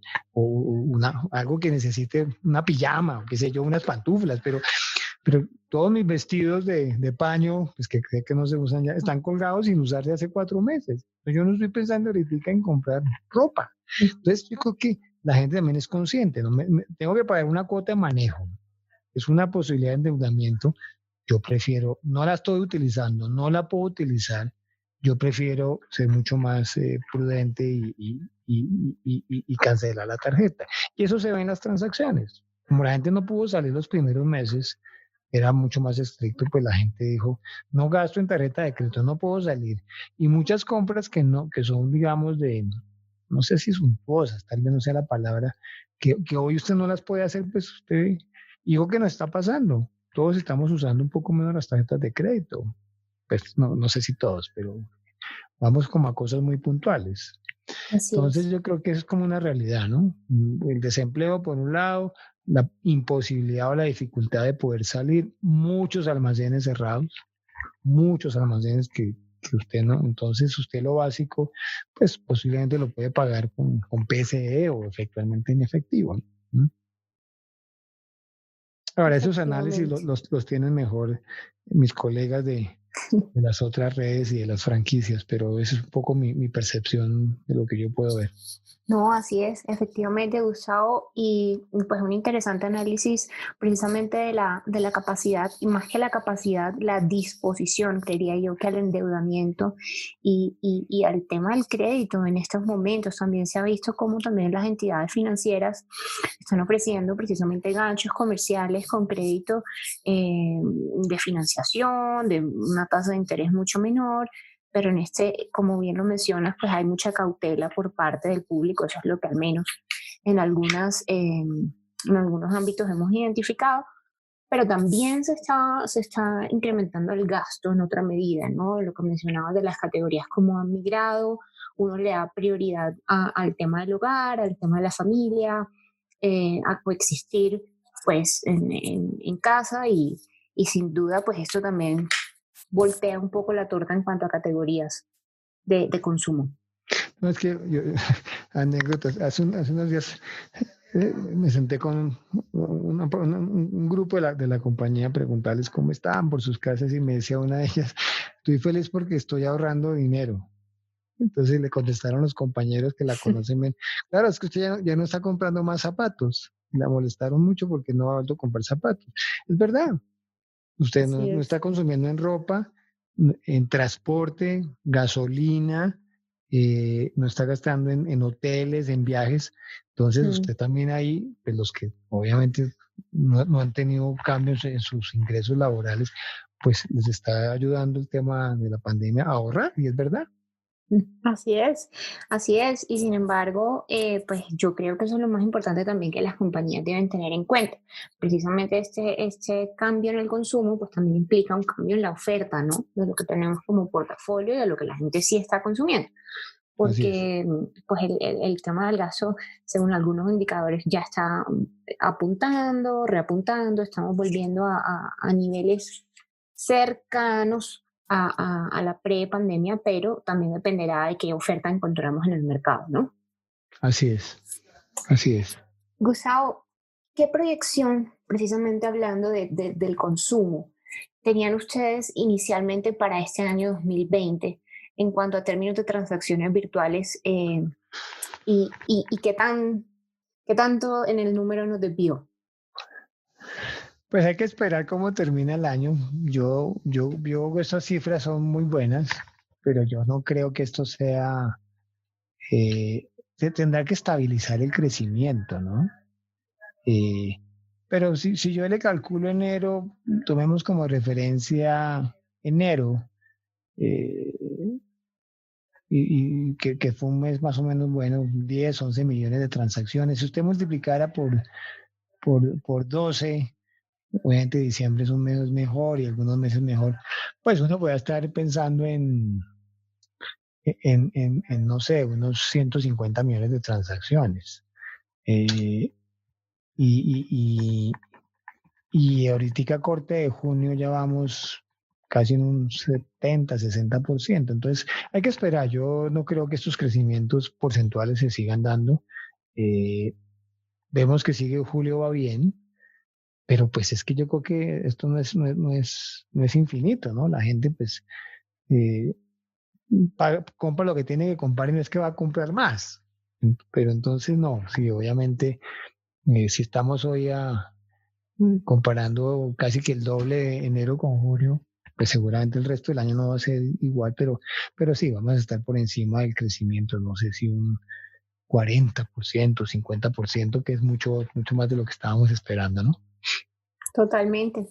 algo que necesite, una pijama, o qué sé yo, unas pantuflas, pero todos mis vestidos de paño, pues que sé que no se usan ya, están colgados sin usar de hace 4 meses. Yo no estoy pensando ahorita en comprar ropa. Entonces, yo creo que la gente también es consciente, ¿no? Tengo que pagar una cuota de manejo. Es una posibilidad de endeudamiento. Yo prefiero, no la estoy utilizando, no la puedo utilizar. Yo prefiero ser mucho más prudente y cancelar la tarjeta. Y eso se ve en las transacciones. Como la gente no pudo salir los primeros meses, era mucho más estricto, pues la gente dijo, no gasto en tarjeta de crédito, no puedo salir. Y muchas compras que no, que son, digamos, no sé si suntuosas, tal vez no sea la palabra, que hoy usted no las puede hacer, pues usted dijo que no está pasando. Todos estamos usando un poco menos las tarjetas de crédito. Pues no sé si todos, pero vamos como a cosas muy puntuales. Así Entonces es. yo creo que es como una realidad, ¿no? El desempleo por un lado, la imposibilidad o la dificultad de poder salir, muchos almacenes cerrados, muchos almacenes que usted no, entonces usted lo básico, pues posiblemente lo puede pagar con PSE o efectivamente en efectivo, ¿no? Ahora, esos análisis Efectivamente. los tienen mejor mis colegas de las otras redes y de las franquicias, pero esa es un poco mi percepción de lo que yo puedo ver. No, así es, efectivamente, Gustavo, y pues un interesante análisis precisamente de la capacidad, y más que la capacidad, la disposición, creería yo, que al endeudamiento y al tema del crédito en estos momentos. También se ha visto cómo también las entidades financieras están ofreciendo precisamente ganchos comerciales con crédito de financiación, de una tasa de interés mucho menor, pero en este, como bien lo mencionas, pues hay mucha cautela por parte del público, eso es lo que al menos en, en algunos ámbitos hemos identificado, pero también se está incrementando el gasto en otra medida, ¿no? Lo que mencionabas de las categorías como han migrado, uno le da prioridad al tema del hogar, al tema de la familia, a coexistir pues en casa y sin duda pues esto también voltea un poco la torta en cuanto a categorías de consumo. No, es que yo, anécdotas, hace unos días me senté con un grupo de la compañía a preguntarles cómo estaban por sus casas y me decía una de ellas, estoy feliz porque estoy ahorrando dinero. Entonces le contestaron los compañeros que la conocen bien, claro, es que usted ya no está comprando más zapatos. La molestaron mucho porque no ha vuelto a comprar zapatos. Es verdad, usted Así no es. está consumiendo en ropa, en transporte, gasolina, no está gastando en hoteles, en viajes. Entonces Mm. usted también ahí, pues los que obviamente no han tenido cambios en sus ingresos laborales, pues les está ayudando el tema de la pandemia a ahorrar, y es verdad. Así es, así es. Y sin embargo, pues yo creo que eso es lo más importante también que las compañías deben tener en cuenta. Precisamente este cambio en el consumo, pues también implica un cambio en la oferta, ¿no? De lo que tenemos como portafolio y de lo que la gente sí está consumiendo. Así es. Porque pues el tema del gasto, según algunos indicadores, ya está apuntando, reapuntando, estamos volviendo a niveles cercanos a la pre-pandemia, pero también dependerá de qué oferta encontramos en el mercado, ¿no? Así es. Así es. Gustavo, ¿qué proyección, precisamente hablando del consumo, tenían ustedes inicialmente para este año 2020 en cuanto a términos de transacciones virtuales y qué tanto en el número nos desvió? Pues hay que esperar cómo termina el año. Yo esas cifras son muy buenas, pero yo no creo que esto sea, se tendrá que estabilizar el crecimiento, ¿no? Eh, pero si yo le calculo enero, tomemos como referencia enero, eh, y que fue un mes más o menos bueno, 10 11 millones de transacciones. Si usted multiplicara por 12, obviamente diciembre es un mes mejor y algunos meses mejor, pues uno puede estar pensando no sé, unos 150 millones de transacciones. Eh, y, y, y ahorita a corte de junio ya vamos casi en un 70-60%. Entonces hay que esperar. Yo no creo que estos crecimientos porcentuales se sigan dando. Eh, Vemos que sigue julio va bien, pero pues es que yo creo que esto no es infinito, ¿no? La gente pues eh, compra lo que tiene que comprar y no es que va a comprar más. Pero entonces no, sí, obviamente, si estamos hoy comparando casi que el doble de enero con junio, pues seguramente el resto del año no va a ser igual, pero sí, vamos a estar por encima del crecimiento, no sé si un 40%, 50%, que es mucho más de lo que estábamos esperando, ¿no? Totalmente.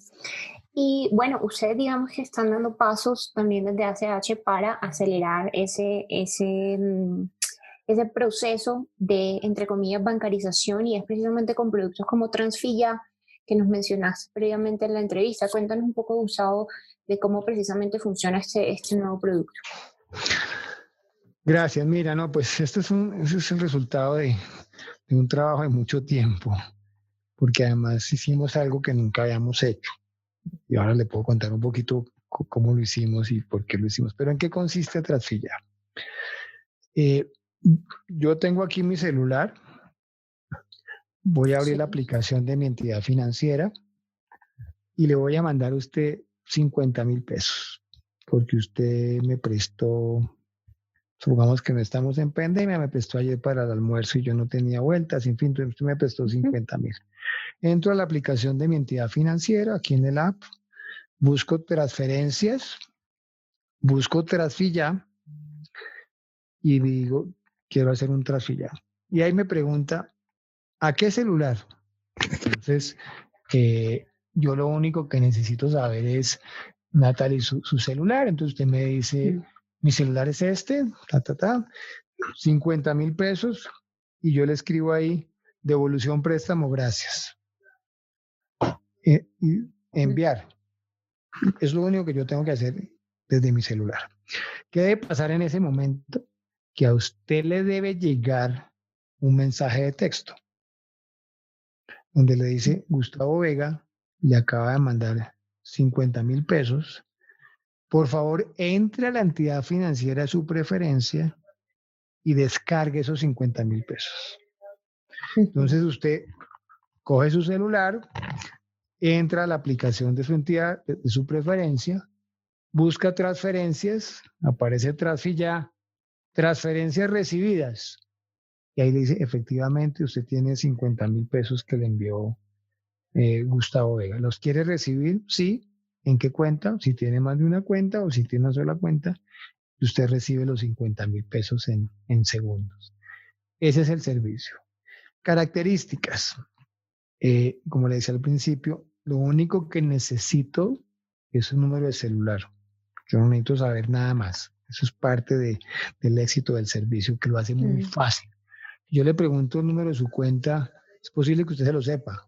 Y bueno, ustedes digamos que están dando pasos también desde ACH para acelerar ese proceso de, entre comillas, bancarización y es precisamente con productos como Transfilla que nos mencionaste previamente en la entrevista. Cuéntanos un poco, Gustavo, de cómo precisamente funciona este nuevo producto. Gracias, mira, no, pues este es el resultado de un trabajo de mucho tiempo, porque además hicimos algo que nunca habíamos hecho. Y ahora le puedo contar un poquito cómo lo hicimos y por qué lo hicimos. Pero ¿en qué consiste Transfilla? Eh, yo tengo aquí mi celular, voy a abrir la Sí. aplicación de mi entidad financiera y le voy a mandar a usted 50.000 pesos. porque usted me prestó, supongamos que no estamos en pandemia, me prestó ayer para el almuerzo y yo no tenía vueltas, en fin, entonces usted me prestó 50.000. Entro a la aplicación de mi entidad financiera, aquí en el app, busco transferencias, busco Transfilla y digo, quiero hacer un Transfilla. Y ahí me pregunta, ¿a qué celular? Entonces, yo lo único que necesito saber es, Natalie, su celular. Entonces usted me dice, mi celular es este, 50.000 pesos, y yo le escribo ahí, devolución préstamo, gracias. Y enviar. Es lo único que yo tengo que hacer desde mi celular. ¿Qué debe pasar en ese momento? Que a usted le debe llegar un mensaje de texto donde le dice, Gustavo Vega le acaba de mandar 50.000 pesos. Por favor, entre a la entidad financiera de su preferencia y descargue esos 50.000 pesos. Entonces usted coge su celular, entra a la aplicación de su entidad, de su preferencia, busca transferencias, aparece Transfilla, transferencias recibidas. Y ahí le dice, efectivamente, usted tiene 50.000 pesos que le envió Gustavo Vega. ¿Los quiere recibir? Sí. ¿En qué cuenta? Si tiene más de una cuenta o si tiene una sola cuenta, usted recibe los 50.000 pesos en segundos. Ese es el servicio. Características. Como le decía al principio, lo único que necesito es un número de celular. Yo no necesito saber nada más. Eso es parte del éxito del servicio, que lo hace muy fácil. Yo le pregunto el número de su cuenta, es posible que usted se lo sepa,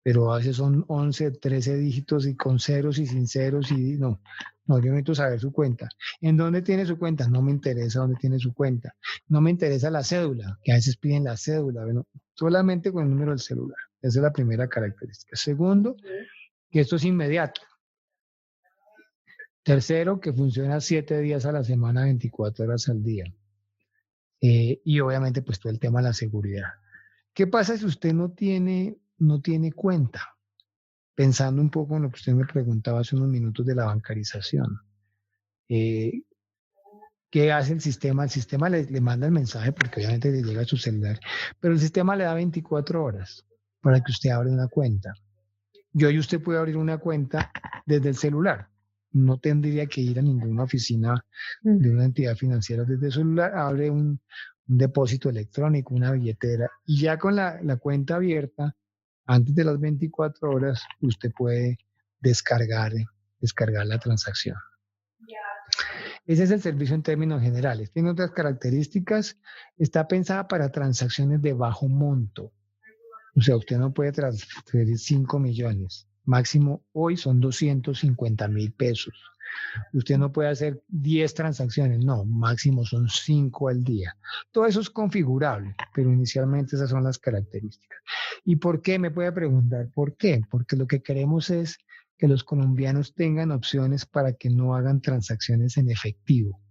pero a veces son 11, 13 dígitos y con ceros y sin ceros y no, yo necesito saber su cuenta. ¿En dónde tiene su cuenta? No me interesa dónde tiene su cuenta. No me interesa la cédula, que a veces piden la cédula, bueno, solamente con el número del celular. Esa es la primera característica. Segundo, que esto es inmediato. Tercero, que funciona 7 días a la semana, 24 horas al día. Y obviamente pues todo el tema de la seguridad. ¿Qué pasa si usted no tiene cuenta? Pensando un poco en lo que usted me preguntaba hace unos minutos de la bancarización. ¿Qué hace el sistema? El sistema le manda el mensaje porque obviamente le llega a su celular, pero el sistema le da 24 horas para que usted abra una cuenta. Y hoy usted puede abrir una cuenta desde el celular. No tendría que ir a ninguna oficina de una entidad financiera. Desde el celular abre un depósito electrónico, una billetera, y ya con la cuenta abierta, antes de las 24 horas, usted puede descargar la transacción. Ese es el servicio en términos generales. Tiene otras características. Está pensada para transacciones de bajo monto. O sea, usted no puede transferir 5 millones. Máximo hoy son 250.000 pesos. Usted no puede hacer 10 transacciones. No, máximo son 5 al día. Todo eso es configurable, pero inicialmente esas son las características. ¿Y por qué? Me puede preguntar, ¿por qué? Porque lo que queremos es que los colombianos tengan opciones para que no hagan transacciones en efectivo.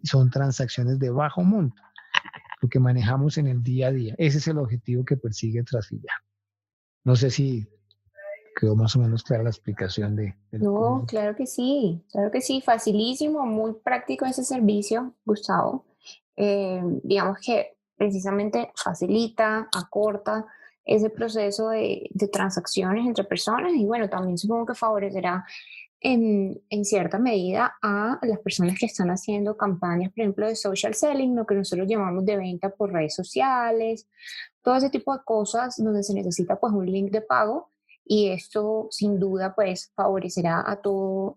Son transacciones de bajo monto, lo que manejamos en el día a día. Ese es el objetivo que persigue Transfilla. No sé si quedó más o menos clara la explicación de No, cómo. claro que sí, facilísimo, muy práctico ese servicio, Gustavo. Digamos que precisamente facilita, acorta ese proceso de transacciones entre personas y bueno, también supongo que favorecerá en cierta medida a las personas que están haciendo campañas, por ejemplo, de social selling, lo que nosotros llamamos de venta por redes sociales, todo ese tipo de cosas donde se necesita pues un link de pago y esto sin duda pues favorecerá a todo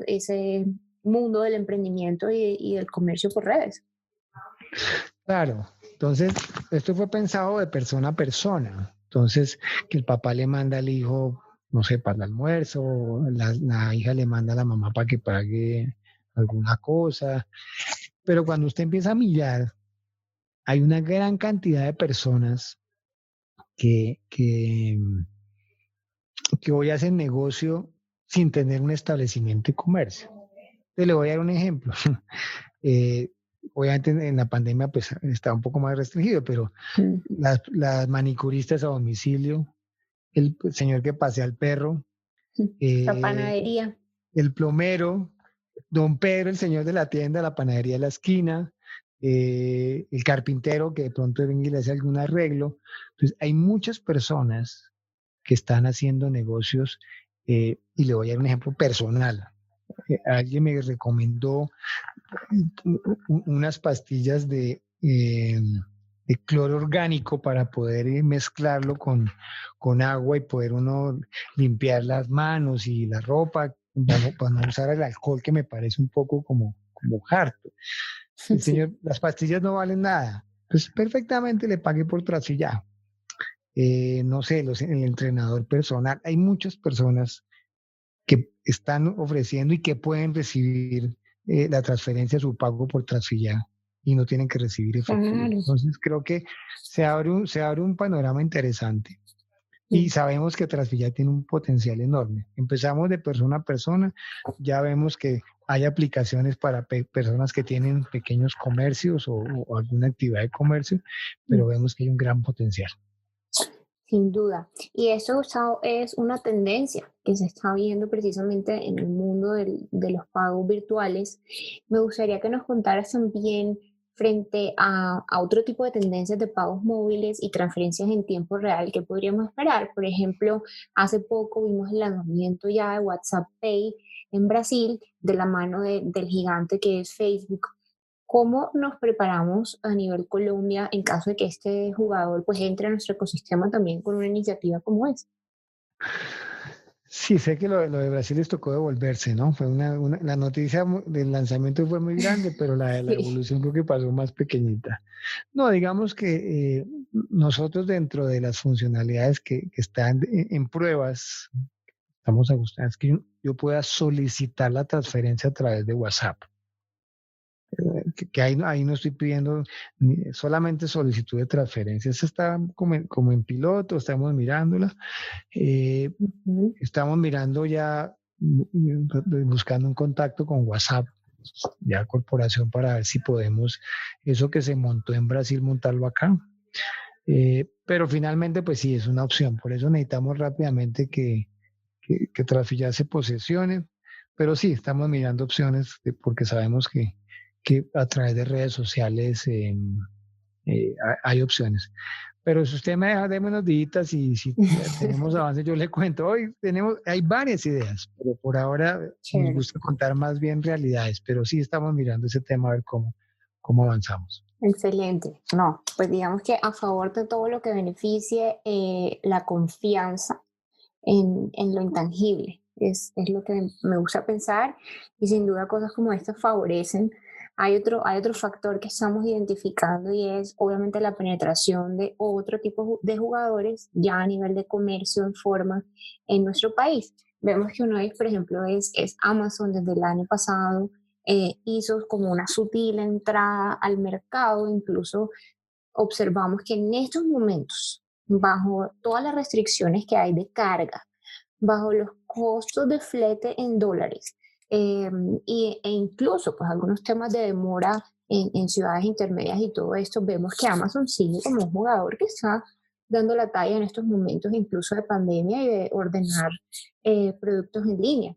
ese mundo del emprendimiento y del comercio por redes. Claro, entonces esto fue pensado de persona a persona. Entonces, que el papá le manda al hijo, no sé, para el almuerzo, la hija le manda a la mamá para que pague alguna cosa. Pero cuando usted empieza a mirar, hay una gran cantidad de personas que hoy hacen negocio sin tener un establecimiento de comercio. Te le voy a dar un ejemplo. Obviamente en la pandemia pues está un poco más restringido, pero las manicuristas a domicilio, el señor que pasea al perro, La panadería. el plomero, don Pedro, el señor de la tienda, la panadería de la esquina, el carpintero que de pronto venga y le hace algún arreglo. Entonces, hay muchas personas que están haciendo negocios y le voy a dar un ejemplo personal. Alguien me recomendó unas pastillas de cloro orgánico para poder mezclarlo con agua y poder uno limpiar las manos y la ropa para no usar el alcohol, que me parece un poco como harto. El Sí. señor, las pastillas no valen nada. Pues perfectamente le pague por trasilla. No sé, el entrenador personal. Hay muchas personas que están ofreciendo y que pueden recibir la transferencia, su pago por trasilla y no tienen que recibir efectivo. Claro. Entonces creo que se abre un panorama interesante y sabemos que Transfilla tiene un potencial enorme. Empezamos de persona a persona, ya vemos que hay aplicaciones para personas que tienen pequeños comercios o alguna actividad de comercio, pero vemos que hay un gran potencial. Sin duda. Y eso, Gustavo, es una tendencia que se está viendo precisamente en el mundo de los pagos virtuales. Me gustaría que nos contaras también frente a otro tipo de tendencias de pagos móviles y transferencias en tiempo real que podríamos esperar. Por ejemplo, hace poco vimos el lanzamiento ya de WhatsApp Pay en Brasil de la mano del gigante que es Facebook. ¿Cómo nos preparamos a nivel Colombia en caso de que este jugador pues entre a nuestro ecosistema también con una iniciativa como esta? Sí, sé que lo de Brasil les tocó devolverse, ¿no? Fue la noticia del lanzamiento fue muy grande, pero la de la Sí. evolución creo que pasó más pequeñita. No, digamos que nosotros dentro de las funcionalidades que están en pruebas, estamos ajustados, es que yo pueda solicitar la transferencia a través de WhatsApp. Que ahí no estoy pidiendo solamente solicitud de transferencia. Esa está como en piloto, estamos mirándola. Eh, Ujú. Estamos mirando ya, buscando un contacto con WhatsApp, ya corporación, para ver si podemos eso que se montó en Brasil montarlo acá. Pero finalmente, pues sí, es una opción. Por eso necesitamos rápidamente que Trafilla se posesione. Pero sí, estamos mirando opciones porque sabemos que a través de redes sociales hay opciones. Pero si usted me deja, deme unos días y si tenemos avance, yo le cuento. Hoy hay varias ideas, pero por ahora nos Chévere. gusta contar más bien realidades, pero sí estamos mirando ese tema a ver cómo avanzamos. Excelente. No, pues digamos que a favor de todo lo que beneficie la confianza en lo intangible. Es lo que me gusta pensar y sin duda cosas como estas favorecen. Hay otro factor que estamos identificando y es obviamente la penetración de otro tipo de jugadores ya a nivel de comercio en forma en nuestro país. Vemos que uno de ellos, por ejemplo, es Amazon desde el año pasado. Hizo como una sutil entrada al mercado, incluso observamos que en estos momentos, bajo todas las restricciones que hay de carga, bajo los costos de flete en dólares eh, e incluso pues algunos temas de demora en ciudades intermedias y todo esto, vemos que Amazon sigue como un jugador que está dando la talla en estos momentos incluso de pandemia y de ordenar productos en línea.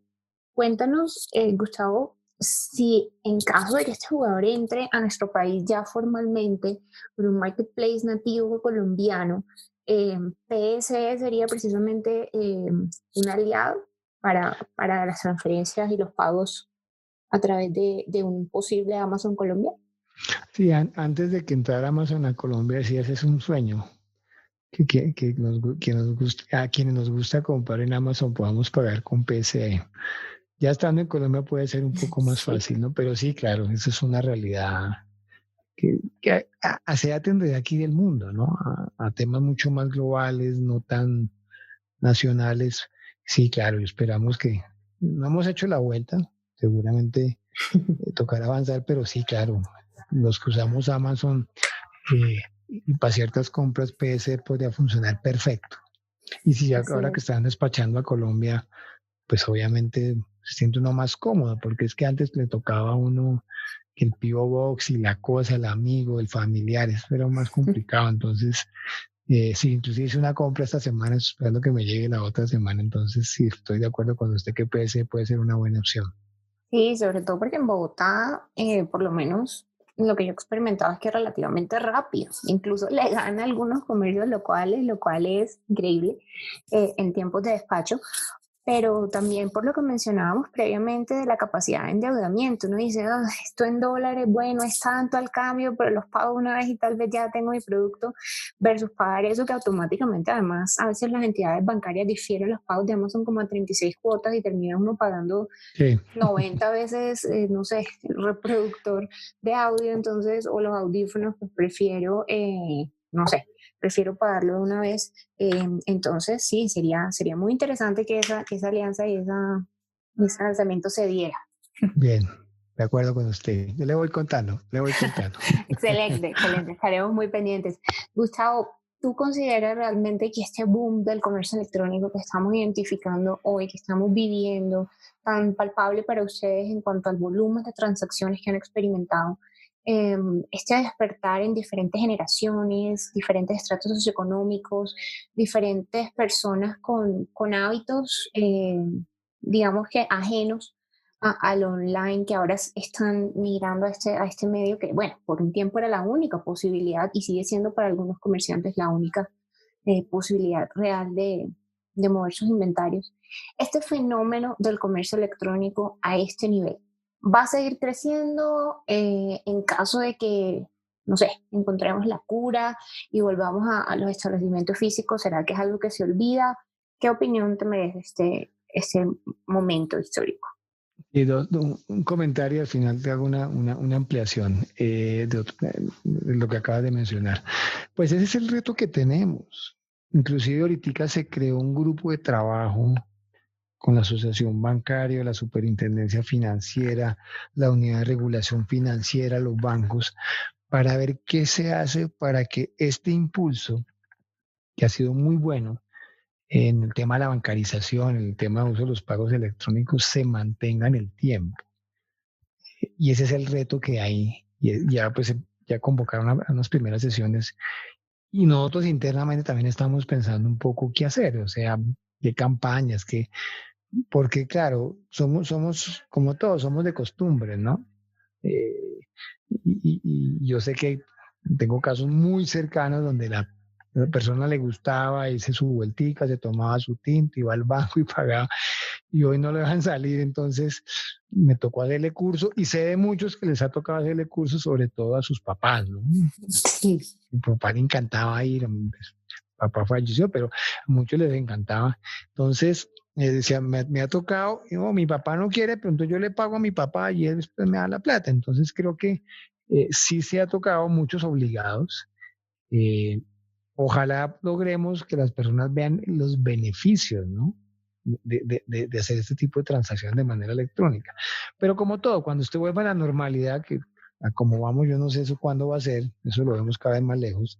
Cuéntanos, Gustavo, si en caso de que este jugador entre a nuestro país ya formalmente por un marketplace nativo colombiano, PSE sería precisamente un aliado para las transferencias y los pagos a través de un posible Amazon Colombia. Sí, antes de que entrara Amazon a Colombia, sí, ese es un sueño. A quienes nos gusta comprar en Amazon podamos pagar con PSE. Ya estando en Colombia puede ser un poco más Sí. fácil, ¿no? Pero sí, claro, eso es una realidad que se atender aquí del mundo, ¿no? A temas mucho más globales, no tan nacionales. Sí, claro, y esperamos que no hemos hecho la vuelta, seguramente tocará avanzar, pero sí, claro, los que usamos Amazon y para ciertas compras PS podría funcionar perfecto. Y si ya Así ahora que es. están despachando a Colombia, pues obviamente se siente uno más cómodo, porque es que antes le tocaba a uno que el P.O. Box y la cosa, el amigo, el familiar, eso era más complicado. Entonces, sí, inclusive hice una compra esta semana, esperando que me llegue la otra semana. Entonces, sí, estoy de acuerdo con usted que PS puede ser una buena opción. Sí, sobre todo porque en Bogotá, por lo menos lo que yo he experimentado es que es relativamente rápido. Incluso le gana a algunos comercios locales, lo cual es increíble en tiempos de despacho. Pero también por lo que mencionábamos previamente de la capacidad de endeudamiento, uno dice: "Ah, esto en dólares, bueno, es tanto al cambio, pero los pago una vez y tal vez ya tengo mi producto", versus pagar eso que automáticamente, además, a veces las entidades bancarias difieren los pagos de Amazon como a 36 cuotas y termina uno pagando Sí, 90 veces, no sé, el reproductor de audio, entonces, o los audífonos, pues prefiero, no sé, prefiero pagarlo de una vez. Entonces, sí, sería muy interesante que esa alianza y ese lanzamiento se diera. bien, de acuerdo con usted. Yo le voy contando, le voy contando. Excelente, excelente. Estaremos muy pendientes. Gustavo, ¿tú consideras realmente que este boom del comercio electrónico que estamos identificando hoy, que estamos viviendo, tan palpable para ustedes en cuanto al volumen de transacciones que han experimentado, este despertar en diferentes generaciones, diferentes estratos socioeconómicos, diferentes personas con hábitos, digamos que ajenos al online, que ahora están migrando a este medio que, bueno, por un tiempo era la única posibilidad y sigue siendo para algunos comerciantes la única posibilidad real de mover sus inventarios? Este fenómeno del comercio electrónico a este nivel va a seguir creciendo en caso de que, no sé, encontremos la cura y volvamos a los establecimientos físicos. ¿Será que es algo que se olvida? ¿Qué opinión te merece este momento histórico? Y un comentario al final te hago una ampliación de lo que acabas de mencionar. Pues ese es el reto que tenemos. Inclusive ahorita se creó un grupo de trabajo con la Asociación Bancaria, la Superintendencia Financiera, la Unidad de Regulación Financiera, los bancos, para ver qué se hace para que este impulso, que ha sido muy bueno en el tema de la bancarización, en el tema de uso de los pagos electrónicos, se mantenga en el tiempo. Y ese es el reto que hay. Y ya pues ya convocaron a unas primeras sesiones y nosotros internamente también estamos pensando un poco qué hacer, o sea, qué campañas, porque claro, somos como todos, somos de costumbre, ¿no? Eh, y yo sé que tengo casos muy cercanos donde la persona le gustaba, hice su vueltica, se tomaba su tinto, iba al banco y pagaba, y hoy no lo dejan salir, entonces me tocó hacerle curso, y sé de muchos que les ha tocado hacerle curso, sobre todo a sus papás, ¿no? Sí. Mi papá le encantaba ir, pues, papá falleció, pero a muchos les encantaba. Entonces, decía, me ha tocado, y, "Oh, mi papá no quiere, pero entonces yo le pago a mi papá y él después me da la plata". Entonces, creo que sí se ha tocado muchos obligados. Eh, Ojalá logremos que las personas vean los beneficios, ¿no? De hacer este tipo de transacciones de manera electrónica. Pero como todo, cuando usted vuelva a la normalidad, que a como vamos, yo no sé eso cuándo va a ser, eso lo vemos cada vez más lejos,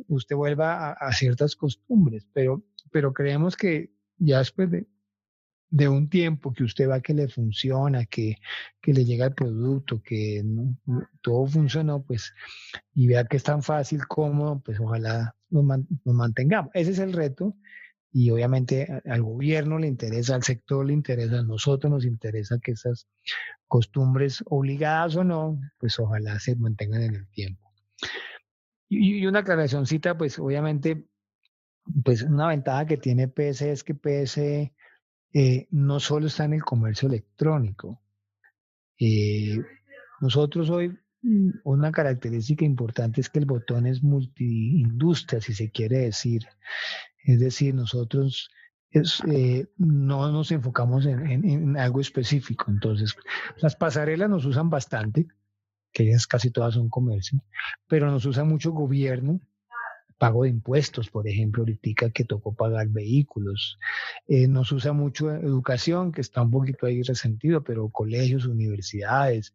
usted vuelva a ciertas costumbres, pero creemos que ya después de un tiempo que usted va que le funciona, que le llega el producto, que todo funcionó, pues, y vea que es tan fácil, cómodo, pues ojalá nos mantengamos. Ese es el reto y obviamente al gobierno le interesa, al sector le interesa, a nosotros nos interesa que esas costumbres, obligadas o no, pues ojalá se mantengan en el tiempo. Y una aclaracióncita, pues obviamente, pues una ventaja que tiene PS es que PS no solo está en el comercio electrónico. Eh, Nosotros hoy, una característica importante es que el botón es multiindustria, si se quiere decir. Es decir, nosotros no nos enfocamos en algo específico. Entonces, las pasarelas nos usan bastante, que ellas casi todas son comercio, pero nos usa mucho gobierno, pago de impuestos, por ejemplo, ahorita que tocó pagar vehículos. Nos usa mucho educación, que está un poquito ahí resentido, pero colegios, universidades,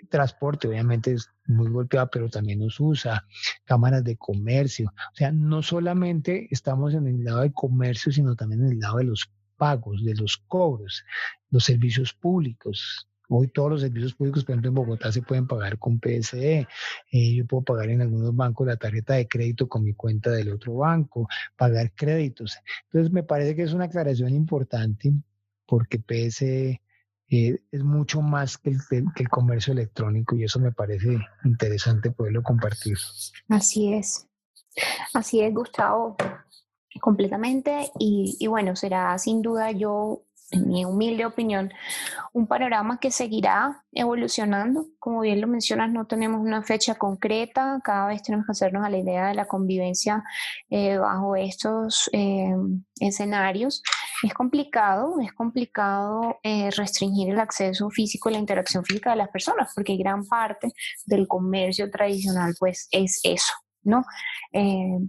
transporte obviamente es muy golpeado, pero también nos usa cámaras de comercio. O sea, no solamente estamos en el lado de comercio, sino también en el lado de los pagos, de los cobros, los servicios públicos. Hoy todos los servicios públicos, por ejemplo, en Bogotá se pueden pagar con PSE. Yo puedo pagar en algunos bancos la tarjeta de crédito con mi cuenta del otro banco, pagar créditos. Entonces, me parece que es una aclaración importante porque PSE es mucho más que el comercio electrónico, y eso me parece interesante poderlo compartir. Así es, Gustavo. Completamente. Y bueno, será sin duda yo, en mi humilde opinión, un panorama que seguirá evolucionando. Como bien lo mencionas, no tenemos una fecha concreta, cada vez tenemos que hacernos a la idea de la convivencia bajo estos escenarios. Es complicado restringir el acceso físico y la interacción física de las personas, porque gran parte del comercio tradicional pues es eso, ¿no? Eh,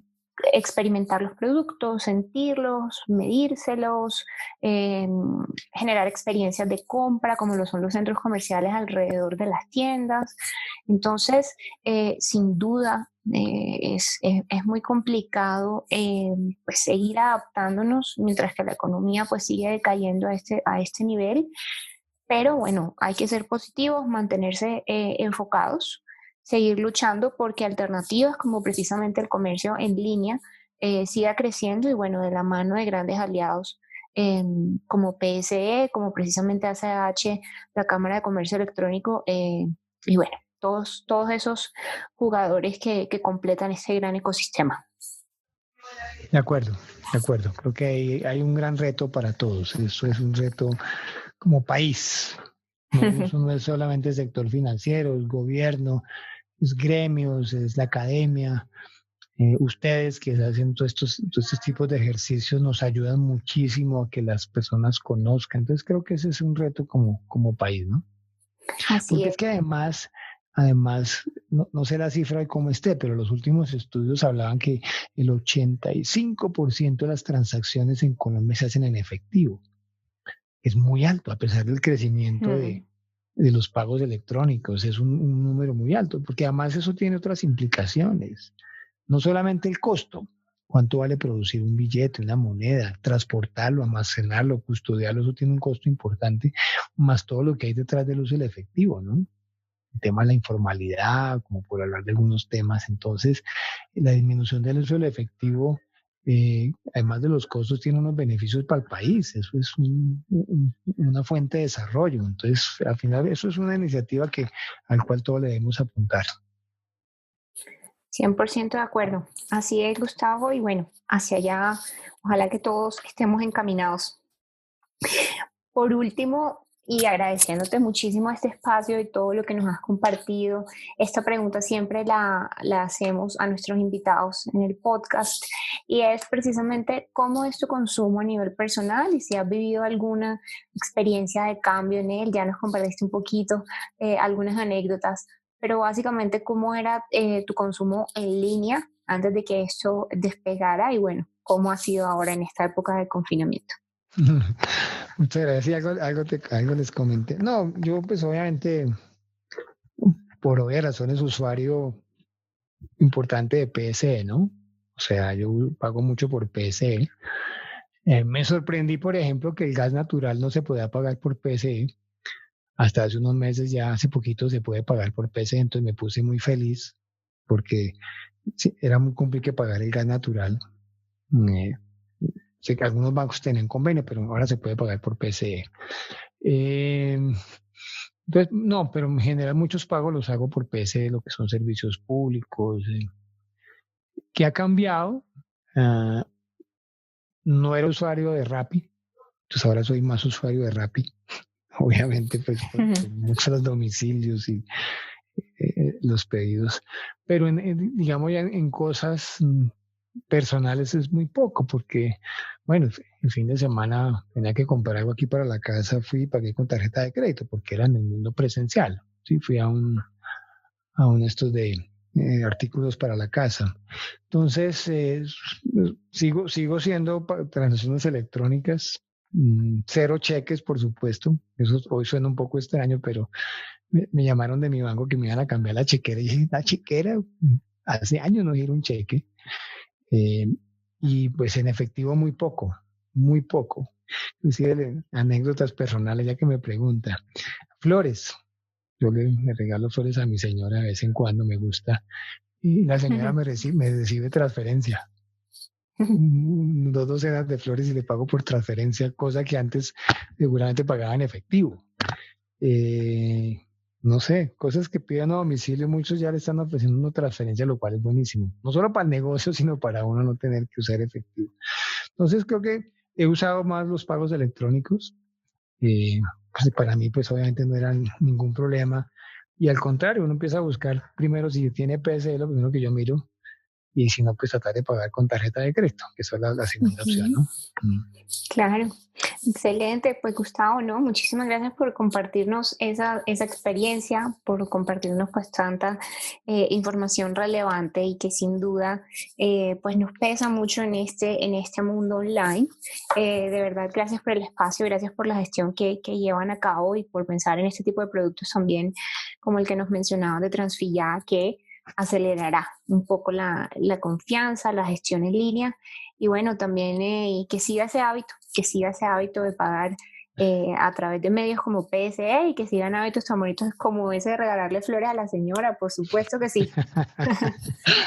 Experimentar los productos, sentirlos, medírselos, eh, generar experiencias de compra como lo son los centros comerciales alrededor de las tiendas. Entonces, sin duda, es muy complicado pues seguir adaptándonos mientras que la economía pues sigue decayendo a este nivel. Pero bueno, hay que ser positivos, mantenerse enfocados, seguir luchando porque alternativas como precisamente el comercio en línea siga creciendo y bueno, de la mano de grandes aliados como PSE, como precisamente ACH, la Cámara de Comercio Electrónico y bueno, todos esos jugadores que completan este gran ecosistema. De acuerdo, de acuerdo. Creo que hay un gran reto para todos. Eso es un reto como país. No, eso no es solamente el sector financiero, el gobierno, es gremios, es la academia. Ustedes que hacen todos estos tipos de ejercicios nos ayudan muchísimo a que las personas conozcan. Entonces creo que ese es un reto como país, ¿no? Así Porque es que además no sé la cifra de cómo esté, pero los últimos estudios hablaban que el 85% de las transacciones en Colombia se hacen en efectivo. Es muy alto, a pesar del crecimiento de los pagos electrónicos. Es un número muy alto, porque además eso tiene otras implicaciones. No solamente el costo, cuánto vale producir un billete, una moneda, transportarlo, almacenarlo, custodiarlo, eso tiene un costo importante, más todo lo que hay detrás del uso del efectivo, ¿no? El tema de la informalidad, como por hablar de algunos temas. Entonces, la disminución del uso del efectivo, además de los costos, tiene unos beneficios para el país. Eso es una fuente de desarrollo. Entonces, al final, eso es una iniciativa al cual todos le debemos apuntar. 100% de acuerdo. Así es, Gustavo, y bueno, hacia allá, ojalá que todos estemos encaminados. Por último, y agradeciéndote muchísimo este espacio y todo lo que nos has compartido, esta pregunta siempre la hacemos a nuestros invitados en el podcast y es precisamente cómo es tu consumo a nivel personal y si has vivido alguna experiencia de cambio en él. Ya nos compartiste un poquito algunas anécdotas, pero básicamente cómo era tu consumo en línea antes de que esto despegara y bueno, cómo ha sido ahora en esta época de confinamiento. Muchas gracias. Sí, algo les comenté. No, yo pues obviamente, por obvias razones, usuario importante de PSE, ¿no? O sea, yo pago mucho por PSE. Me sorprendí, por ejemplo, que el gas natural no se podía pagar por PSE. Hasta hace unos meses, ya hace poquito, se puede pagar por PSE, entonces me puse muy feliz porque sí, era muy complicado pagar el gas natural. Sé que algunos bancos tienen convenio, pero ahora se puede pagar por PSE. Entonces, no, pero en general muchos pagos los hago por PSE, lo que son servicios públicos. ¿Qué ha cambiado? No era usuario de Rappi, entonces ahora soy más usuario de Rappi. Obviamente, pues por muchos los domicilios y los pedidos. Pero digamos ya en cosas personales es muy poco, porque, bueno, el fin de semana tenía que comprar algo aquí para la casa, fui y pagué con tarjeta de crédito, porque era en el mundo presencial. Sí, fui a un estos de artículos para la casa. Entonces, sigo siendo transacciones electrónicas, cero cheques, por supuesto. Eso hoy suena un poco extraño, pero me llamaron de mi banco que me iban a cambiar la chequera. Y dije, ¿la chequera? Hace años no giro un cheque. Y pues en efectivo muy poco, muy poco. Inclusive anécdotas personales, ya que me pregunta. Flores. Yo le regalo flores a mi señora de vez en cuando, me gusta. Y la señora me recibe transferencia. 2 docenas de flores y le pago por transferencia, cosa que antes seguramente pagaba en efectivo. no sé, cosas que pidan a domicilio, muchos ya le están ofreciendo una transferencia, lo cual es buenísimo. No solo para el negocio, sino para uno no tener que usar efectivo. Entonces creo que he usado más los pagos electrónicos. Pues para mí, pues obviamente no era ningún problema. Y al contrario, uno empieza a buscar primero si tiene PSE, lo primero que yo miro, y si no, pues tratar de pagar con tarjeta de crédito, que esa es la segunda opción, ¿no? Claro, excelente. Pues Gustavo, ¿no? Muchísimas gracias por compartirnos esa experiencia, por compartirnos pues tanta información relevante y que sin duda pues nos pesa mucho en este mundo online. De verdad, gracias por el espacio, gracias por la gestión que llevan a cabo y por pensar en este tipo de productos también como el que nos mencionaba de Transfilla, que acelerará un poco la confianza, la gestión en línea y bueno, también que siga ese hábito de pagar a través de medios como PSE y que sigan hábitos tan bonitos como ese de regalarle flores a la señora, por supuesto que sí.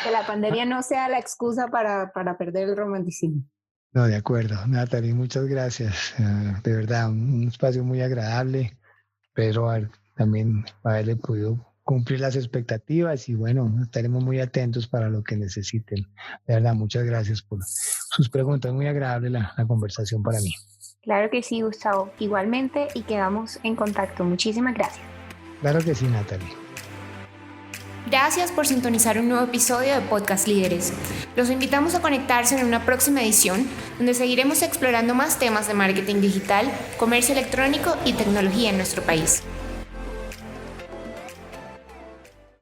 Que la pandemia no sea la excusa para perder el romanticismo. No, de acuerdo. Natalie, muchas gracias. De verdad, un espacio muy agradable. Pero también haberle podido cumplir las expectativas y bueno, estaremos muy atentos para lo que necesiten. De verdad, muchas gracias por sus preguntas. Muy agradable la conversación para mí. Claro que sí, Gustavo. Igualmente y quedamos en contacto. Muchísimas gracias. Claro que sí, Natalie. Gracias por sintonizar un nuevo episodio de Podcast Líderes. Los invitamos a conectarse en una próxima edición donde seguiremos explorando más temas de marketing digital, comercio electrónico y tecnología en nuestro país.